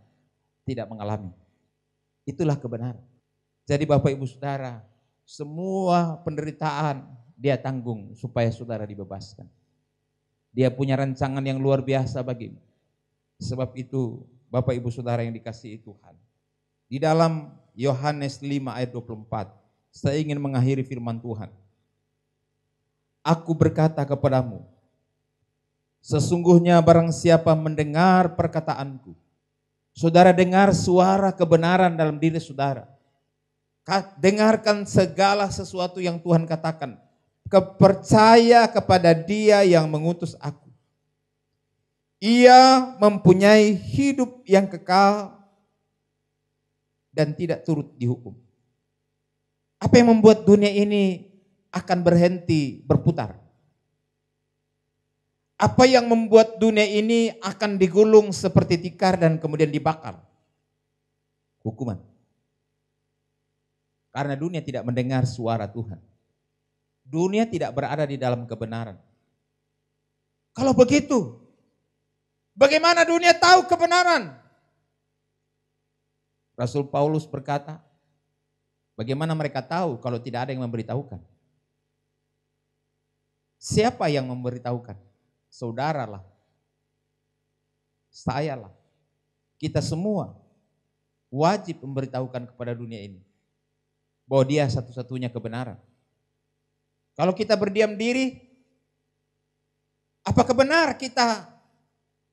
tidak mengalami. Itulah kebenaran. Jadi Bapak Ibu Saudara, semua penderitaan dia tanggung supaya saudara dibebaskan. Dia punya rancangan yang luar biasa bagimu. Sebab itu Bapak Ibu Saudara yang dikasihi Tuhan. Di dalam Yohanes 5 ayat 24, saya ingin mengakhiri firman Tuhan. Aku berkata kepadamu, sesungguhnya barang siapa mendengar perkataanku, saudara dengar suara kebenaran dalam diri saudara. Dengarkan segala sesuatu yang Tuhan katakan. Percaya kepada Dia yang mengutus aku. Ia mempunyai hidup yang kekal dan tidak turut dihukum. Apa yang membuat dunia ini akan berhenti berputar? Apa yang membuat dunia ini akan digulung seperti tikar dan kemudian dibakar? Hukuman. Karena dunia tidak mendengar suara Tuhan. Dunia tidak berada di dalam kebenaran. Kalau begitu, bagaimana dunia tahu kebenaran? Rasul Paulus berkata, bagaimana mereka tahu kalau tidak ada yang memberitahukan? Siapa yang memberitahukan? Saudaralah, sayalah, kita semua wajib memberitahukan kepada dunia ini bahwa Dia satu-satunya kebenaran. Kalau kita berdiam diri, apakah benar kita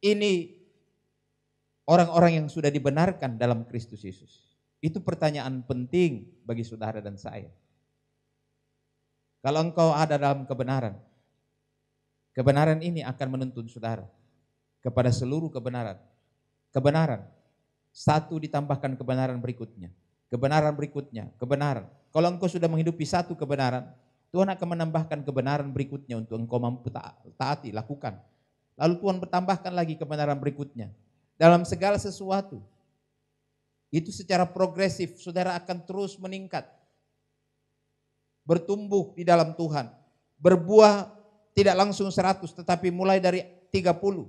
ini orang-orang yang sudah dibenarkan dalam Kristus Yesus? Itu pertanyaan penting bagi saudara dan saya. Kalau engkau ada dalam kebenaran, kebenaran ini akan menuntun saudara kepada seluruh kebenaran. Kebenaran, satu ditambahkan kebenaran berikutnya. Kebenaran berikutnya, kebenaran. Kalau engkau sudah menghidupi satu kebenaran, Tuhan akan menambahkan kebenaran berikutnya untuk engkau mampu taati, lakukan. Lalu Tuhan bertambahkan lagi kebenaran berikutnya. Dalam segala sesuatu, itu secara progresif, saudara akan terus meningkat. Bertumbuh di dalam Tuhan. Berbuah tidak langsung 100, tetapi mulai dari 30.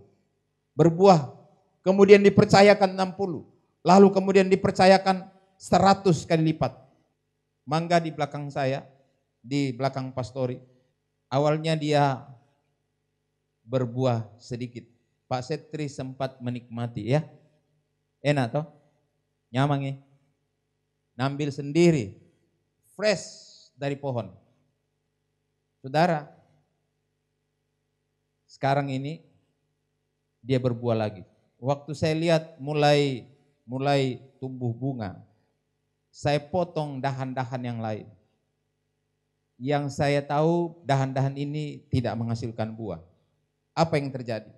Berbuah, kemudian dipercayakan 60. Lalu kemudian dipercayakan 100 kali lipat. Mangga di belakang saya, di belakang pastori. Awalnya dia berbuah sedikit. Pak Setri sempat menikmati ya. Enak toh? Nyamang ya. Nambil sendiri. Fresh dari pohon. Saudara, sekarang ini dia berbuah lagi. Waktu saya lihat mulai tumbuh bunga, saya potong dahan-dahan yang lain. Yang saya tahu dahan-dahan ini tidak menghasilkan buah. Apa yang terjadi?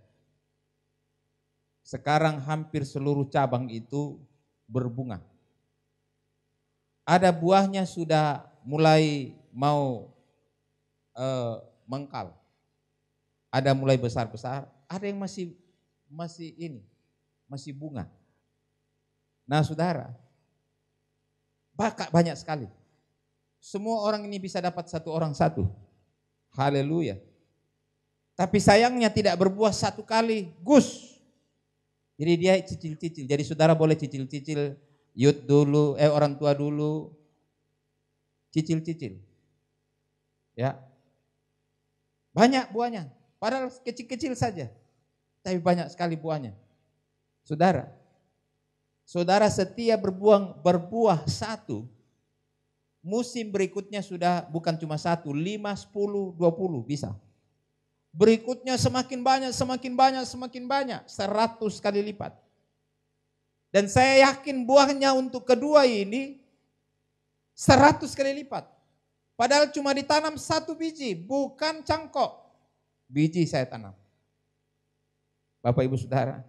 Sekarang hampir seluruh cabang itu berbunga. Ada buahnya sudah mulai mau mengkal. Ada mulai besar-besar, ada yang masih bunga. Nah, saudara, banyak sekali. Semua orang ini bisa dapat satu orang satu. Haleluya. Tapi sayangnya tidak berbuah satu kali, gus. Jadi dia cicil-cicil. Jadi saudara boleh cicil-cicil, youth dulu, orang tua dulu. Cicil-cicil. Ya. Banyak buahnya. Padahal kecil-kecil saja. Tapi banyak sekali buahnya. Saudara setia berbuah satu, musim berikutnya sudah bukan cuma 1, 5, 10, 20 bisa. Berikutnya semakin banyak, 100 kali lipat. Dan saya yakin buahnya untuk kedua ini 100 kali lipat. Padahal cuma ditanam 1 biji, bukan cangkok. Biji saya tanam. Bapak Ibu Saudara,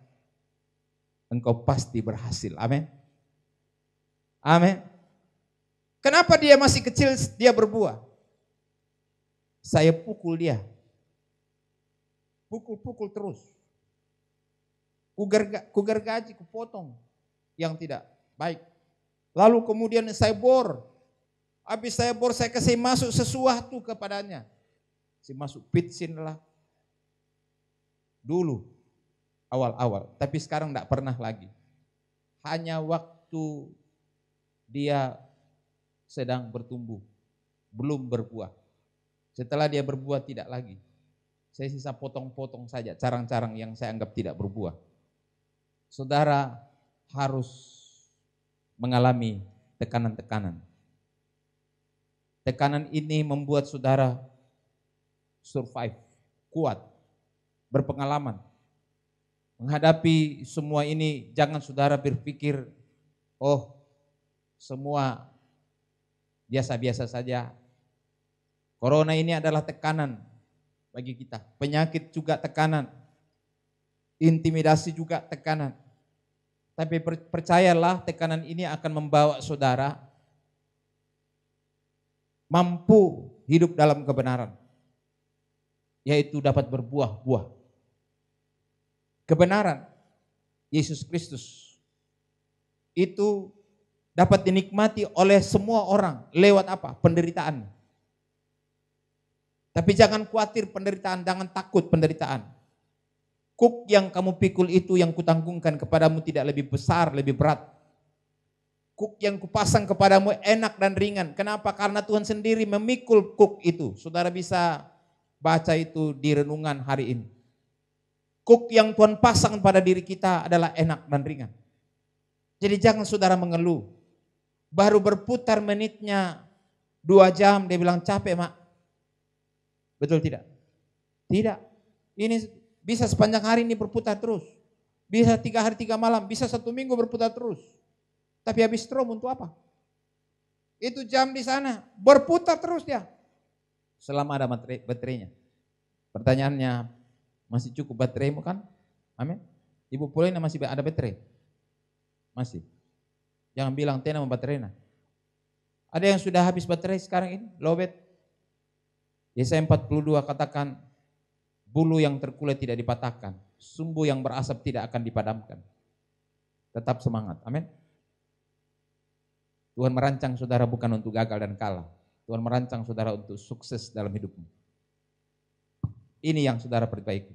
engkau pasti berhasil. Amin. Amin. Kenapa dia masih kecil dia berbuah? Saya pukul dia. Pukul terus. Kugergaji, kupotong yang tidak baik. Lalu kemudian saya bor. Habis saya bor, saya kasih masuk sesuatu kepadanya. Si masuk pitsin lah. Dulu awal-awal, tapi sekarang tidak pernah lagi. Hanya waktu dia sedang bertumbuh, belum berbuah. Setelah dia berbuah tidak lagi. Saya sisa potong-potong saja carang-carang yang saya anggap tidak berbuah. Saudara harus mengalami tekanan-tekanan. Tekanan ini membuat saudara survive, kuat, berpengalaman. Menghadapi semua ini, jangan saudara berpikir, oh semua biasa-biasa saja. Corona ini adalah tekanan bagi kita. Penyakit juga tekanan. Intimidasi juga tekanan. Tapi percayalah, tekanan ini akan membawa saudara mampu hidup dalam kebenaran. Yaitu dapat berbuah-buah. Kebenaran Yesus Kristus itu dapat dinikmati oleh semua orang lewat apa? Penderitaan. Tapi jangan khawatir penderitaan, jangan takut penderitaan. Kuk yang kamu pikul itu yang kutanggungkan kepadamu tidak lebih besar, lebih berat. Kuk yang kupasang kepadamu enak dan ringan. Kenapa? Karena Tuhan sendiri memikul kuk itu. Saudara bisa baca itu di renungan hari ini. Kuk yang Tuhan pasang pada diri kita adalah enak dan ringan. Jadi jangan saudara mengeluh. Baru berputar menitnya 2 jam dia bilang capek mak. Betul tidak? Tidak. Ini bisa sepanjang hari ini berputar terus. Bisa 3 hari 3 malam, bisa 1 minggu berputar terus. Tapi habis strom untuk apa? Itu jam di sana, berputar terus dia. Selama ada baterainya. Pertanyaannya, masih cukup bateraimu kan? Amin. Ibu Polina masih ada baterai? Masih. Jangan bilang tena baterainya. Ada yang sudah habis baterai sekarang ini? Lowbat. Yesaya 42 katakan, bulu yang terkulai tidak dipatahkan, sumbu yang berasap tidak akan dipadamkan. Tetap semangat. Amin. Tuhan merancang saudara bukan untuk gagal dan kalah. Tuhan merancang saudara untuk sukses dalam hidupmu. Ini yang saudara perbaiki.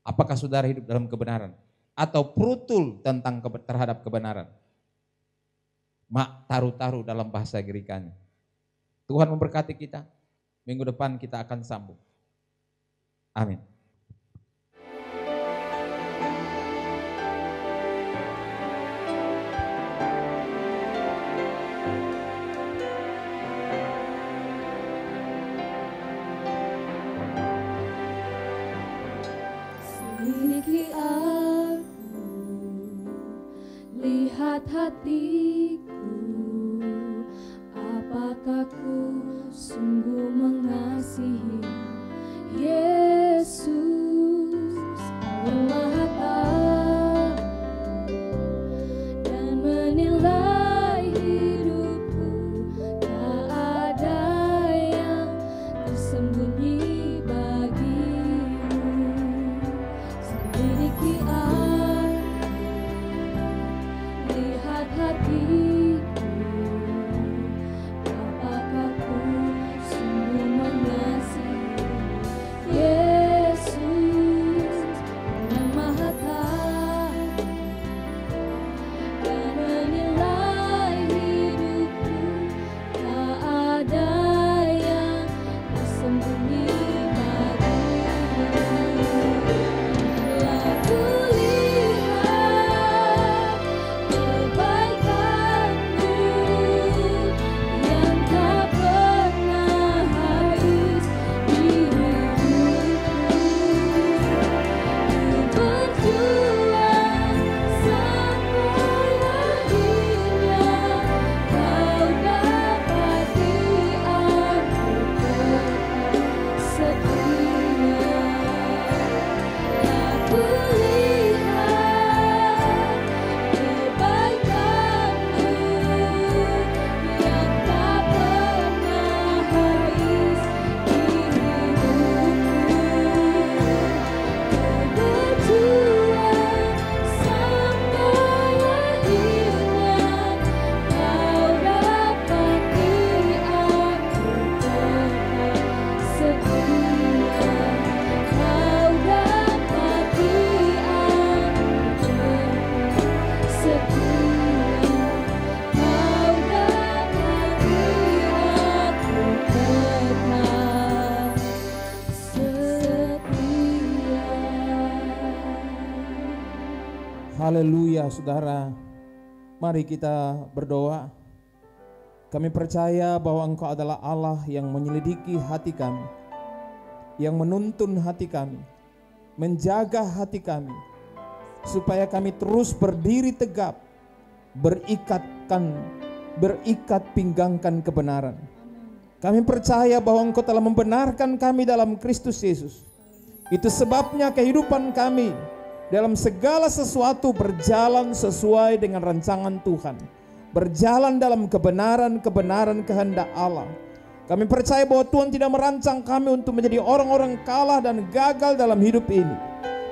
Apakah saudara hidup dalam kebenaran? Atau brutul terhadap kebenaran? Mak taruh-taruh dalam bahasa Gerikanya. Tuhan memberkati kita. Minggu depan kita akan sambung. Amin.
Selidiki aku, lihat hatiku, apakah ku sungguh
Ya saudara, mari kita berdoa. Kami percaya bahwa Engkau adalah Allah yang menyelidiki hati kami, yang menuntun hati kami, menjaga hati kami, supaya kami terus berdiri tegap, berikat pinggangkan kebenaran. Kami percaya bahwa Engkau telah membenarkan kami dalam Kristus Yesus. Itu sebabnya kehidupan kami dalam segala sesuatu berjalan sesuai dengan rancangan Tuhan, berjalan dalam kebenaran kehendak Allah. Kami percaya bahwa Tuhan tidak merancang kami untuk menjadi orang-orang kalah dan gagal dalam hidup ini,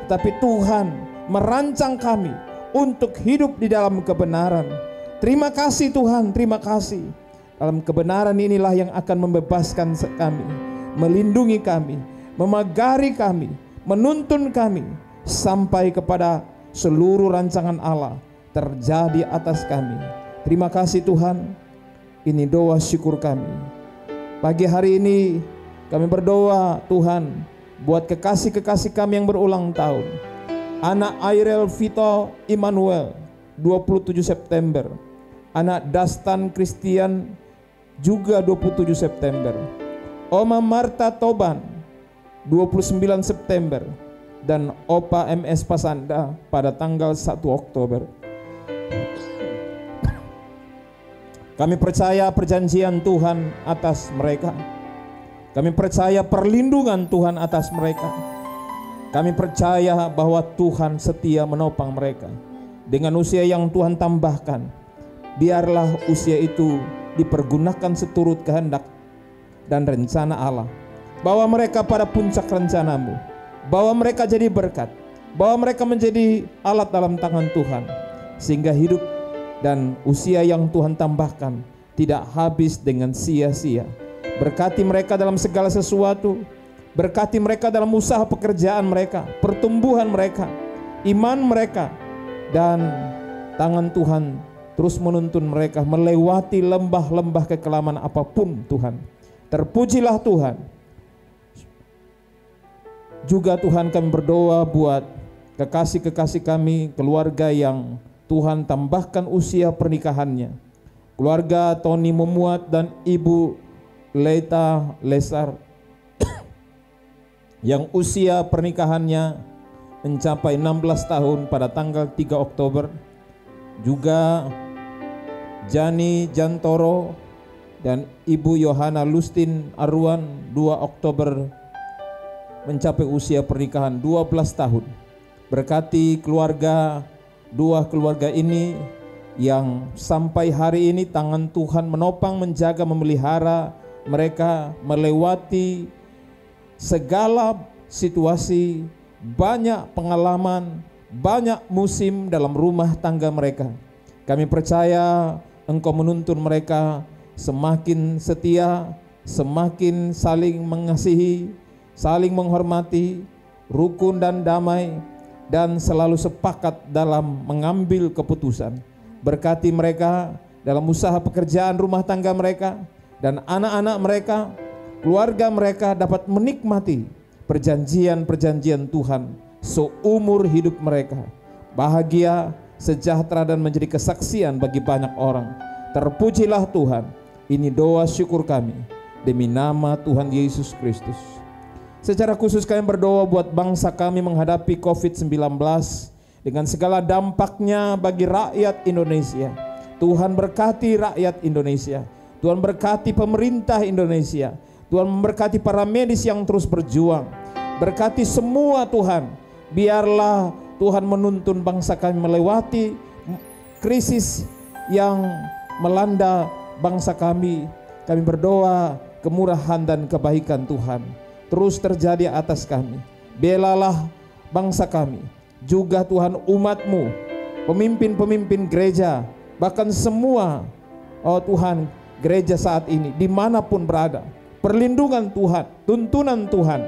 tetapi Tuhan merancang kami untuk hidup di dalam kebenaran. Terima kasih Tuhan, terima kasih. Dalam kebenaran inilah yang akan membebaskan kami, melindungi kami, memagari kami, menuntun kami, sampai kepada seluruh rancangan Allah terjadi atas kami. Terima kasih Tuhan. Ini doa syukur kami. Pagi hari ini kami berdoa Tuhan buat kekasih-kekasih kami yang berulang tahun. Anak Airel Vito Immanuel 27 September. Anak Dastan Christian juga 27 September. Oma Marta Toban 29 September. Dan Opa MS Pasanda pada tanggal 1 Oktober. Kami percaya perjanjian Tuhan atas mereka. Kami percaya perlindungan Tuhan atas mereka. Kami percaya bahwa Tuhan setia menopang mereka. Dengan usia yang Tuhan tambahkan, biarlah usia itu dipergunakan seturut kehendak dan rencana Allah. Bawa mereka pada puncak rencanamu. Bahwa mereka jadi berkat, bahwa mereka menjadi alat dalam tangan Tuhan, sehingga hidup dan usia yang Tuhan tambahkan tidak habis dengan sia-sia. Berkati mereka dalam segala sesuatu, berkati mereka dalam usaha pekerjaan mereka, pertumbuhan mereka, iman mereka, dan tangan Tuhan terus menuntun mereka melewati lembah-lembah kekelaman apapun Tuhan. Terpujilah Tuhan. Juga Tuhan kami berdoa buat kekasih-kekasih kami, keluarga yang Tuhan tambahkan usia pernikahannya. Keluarga Tony Memuat dan Ibu Leta Lesar yang usia pernikahannya mencapai 16 tahun pada tanggal 3 Oktober. Juga Jani Jantoro dan Ibu Yohana Lustin Arwan 2 Oktober mencapai usia pernikahan 12 tahun. Berkati dua keluarga ini yang sampai hari ini tangan Tuhan menopang, menjaga, memelihara mereka melewati segala situasi, banyak pengalaman, banyak musim dalam rumah tangga mereka. Kami percaya Engkau menuntun mereka semakin setia, semakin saling mengasihi, saling menghormati, rukun dan damai, dan selalu sepakat dalam mengambil keputusan. Berkati mereka dalam usaha pekerjaan rumah tangga mereka, dan anak-anak mereka, keluarga mereka dapat menikmati perjanjian-perjanjian Tuhan seumur hidup mereka. Bahagia, sejahtera, dan menjadi kesaksian bagi banyak orang. Terpujilah Tuhan. Ini doa syukur kami demi nama Tuhan Yesus Kristus. Secara khusus kami berdoa buat bangsa kami menghadapi COVID-19 dengan segala dampaknya bagi rakyat Indonesia. Tuhan berkati rakyat Indonesia. Tuhan berkati pemerintah Indonesia. Tuhan memberkati para medis yang terus berjuang. Berkati semua Tuhan. Biarlah Tuhan menuntun bangsa kami melewati krisis yang melanda bangsa kami. Kami berdoa kemurahan dan kebaikan Tuhan terus terjadi atas kami. Belalah bangsa kami, juga Tuhan umat-Mu, pemimpin-pemimpin gereja, bahkan semua, oh Tuhan, gereja saat ini dimanapun berada. Perlindungan Tuhan, tuntunan Tuhan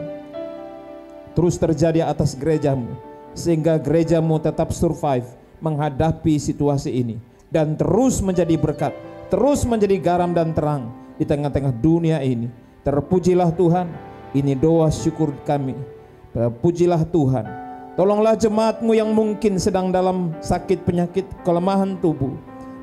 terus terjadi atas gereja-Mu, sehingga gereja-Mu tetap survive menghadapi situasi ini, dan terus menjadi berkat, terus menjadi garam dan terang di tengah-tengah dunia ini. Terpujilah Tuhan. Ini doa syukur kami. Pujilah Tuhan. Tolonglah jemaat-Mu yang mungkin sedang dalam sakit penyakit kelemahan tubuh.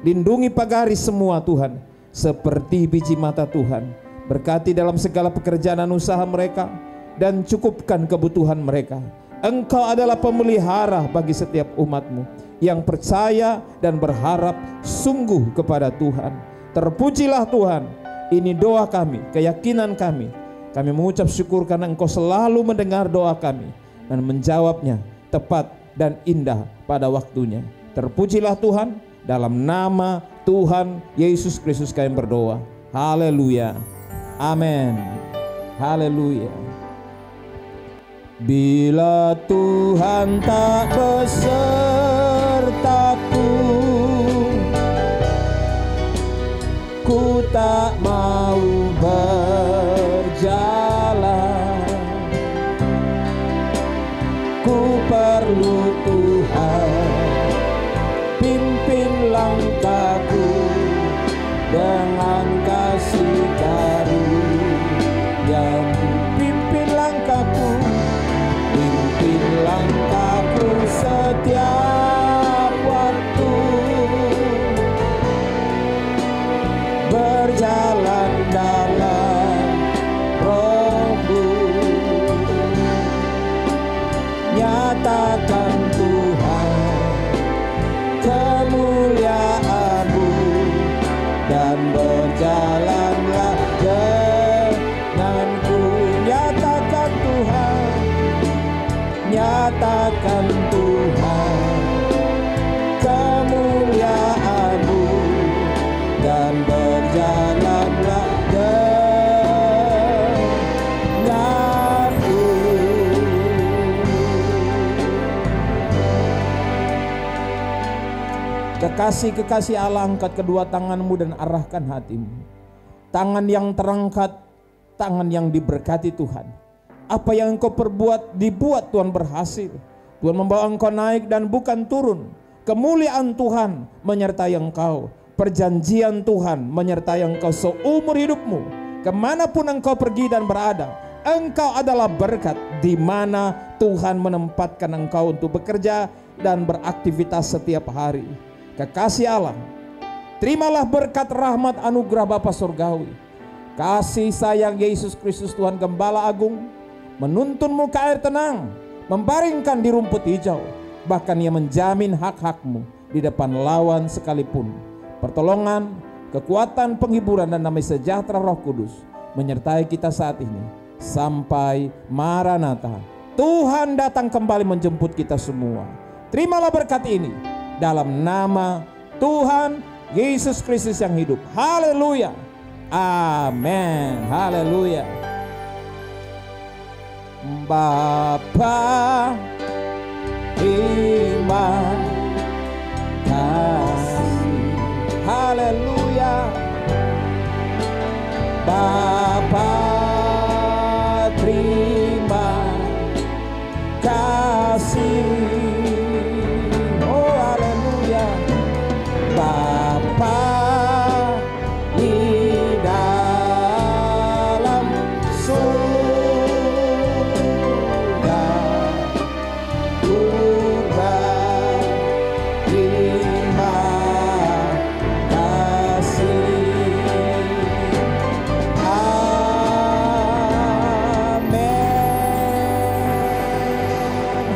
Lindungi pagari semua Tuhan, seperti biji mata Tuhan. Berkati dalam segala pekerjaan dan usaha mereka, dan cukupkan kebutuhan mereka. Engkau adalah pemelihara bagi setiap umat-Mu yang percaya dan berharap sungguh kepada Tuhan. Terpujilah Tuhan. Ini doa kami, keyakinan kami. Kami mengucap syukur karena Engkau selalu mendengar doa kami dan menjawabnya tepat dan indah pada waktunya. Terpujilah Tuhan, dalam nama Tuhan Yesus Kristus kami berdoa. Haleluya. Amin. Haleluya. Bila Tuhan tak besertaku, ku tak mau berjalan. Ku perlu Tuhan, pimpin langkahku dengan kasih karunia-Mu. Pimpin langkahku, pimpin langkahku setiap waktu. Berjalan dalam Roh-Mu, nyatakan Tuhan kemuliaan-Mu, dan berjalanlah denganku. Nyatakan Tuhan, nyatakan Tuhan kemuliaan-Mu, dan berjalanlah denganku. Kekasih-kekasih Allah, angkat kedua tangan-Mu dan arahkan hati-Mu. Tangan yang terangkat, tangan yang diberkati Tuhan. Apa yang Engkau perbuat, dibuat Tuhan berhasil. Tuhan membawa Engkau naik dan bukan turun. Kemuliaan Tuhan menyertai Engkau. Perjanjian Tuhan menyertai Engkau seumur hidupmu. Kemanapun Engkau pergi dan berada, Engkau adalah berkat, di mana Tuhan menempatkan Engkau untuk bekerja dan beraktivitas setiap hari. Kekasih Allah, terimalah berkat rahmat anugerah Bapa Surgawi, kasih sayang Yesus Kristus Tuhan Gembala Agung, menuntunmu ke air tenang, membaringkan di rumput hijau, bahkan Ia menjamin hak-hakmu di depan lawan sekalipun. Pertolongan, kekuatan, penghiburan, dan damai sejahtera Roh Kudus menyertai kita saat ini sampai Maranatha. Tuhan datang kembali menjemput kita semua. Terimalah berkat ini dalam nama Tuhan Yesus Kristus yang hidup. Haleluya. Amin. Haleluya. Bapa, terima kasih. Haleluya. Bapa, terima kasih. Oh haleluya. Bapa di dalam surga, Tuhan terima kasih. Amin.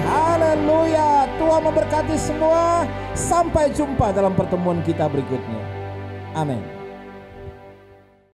Haleluya. Tuhan memberkati semua. Sampai jumpa dalam pertemuan kita berikutnya. Amin.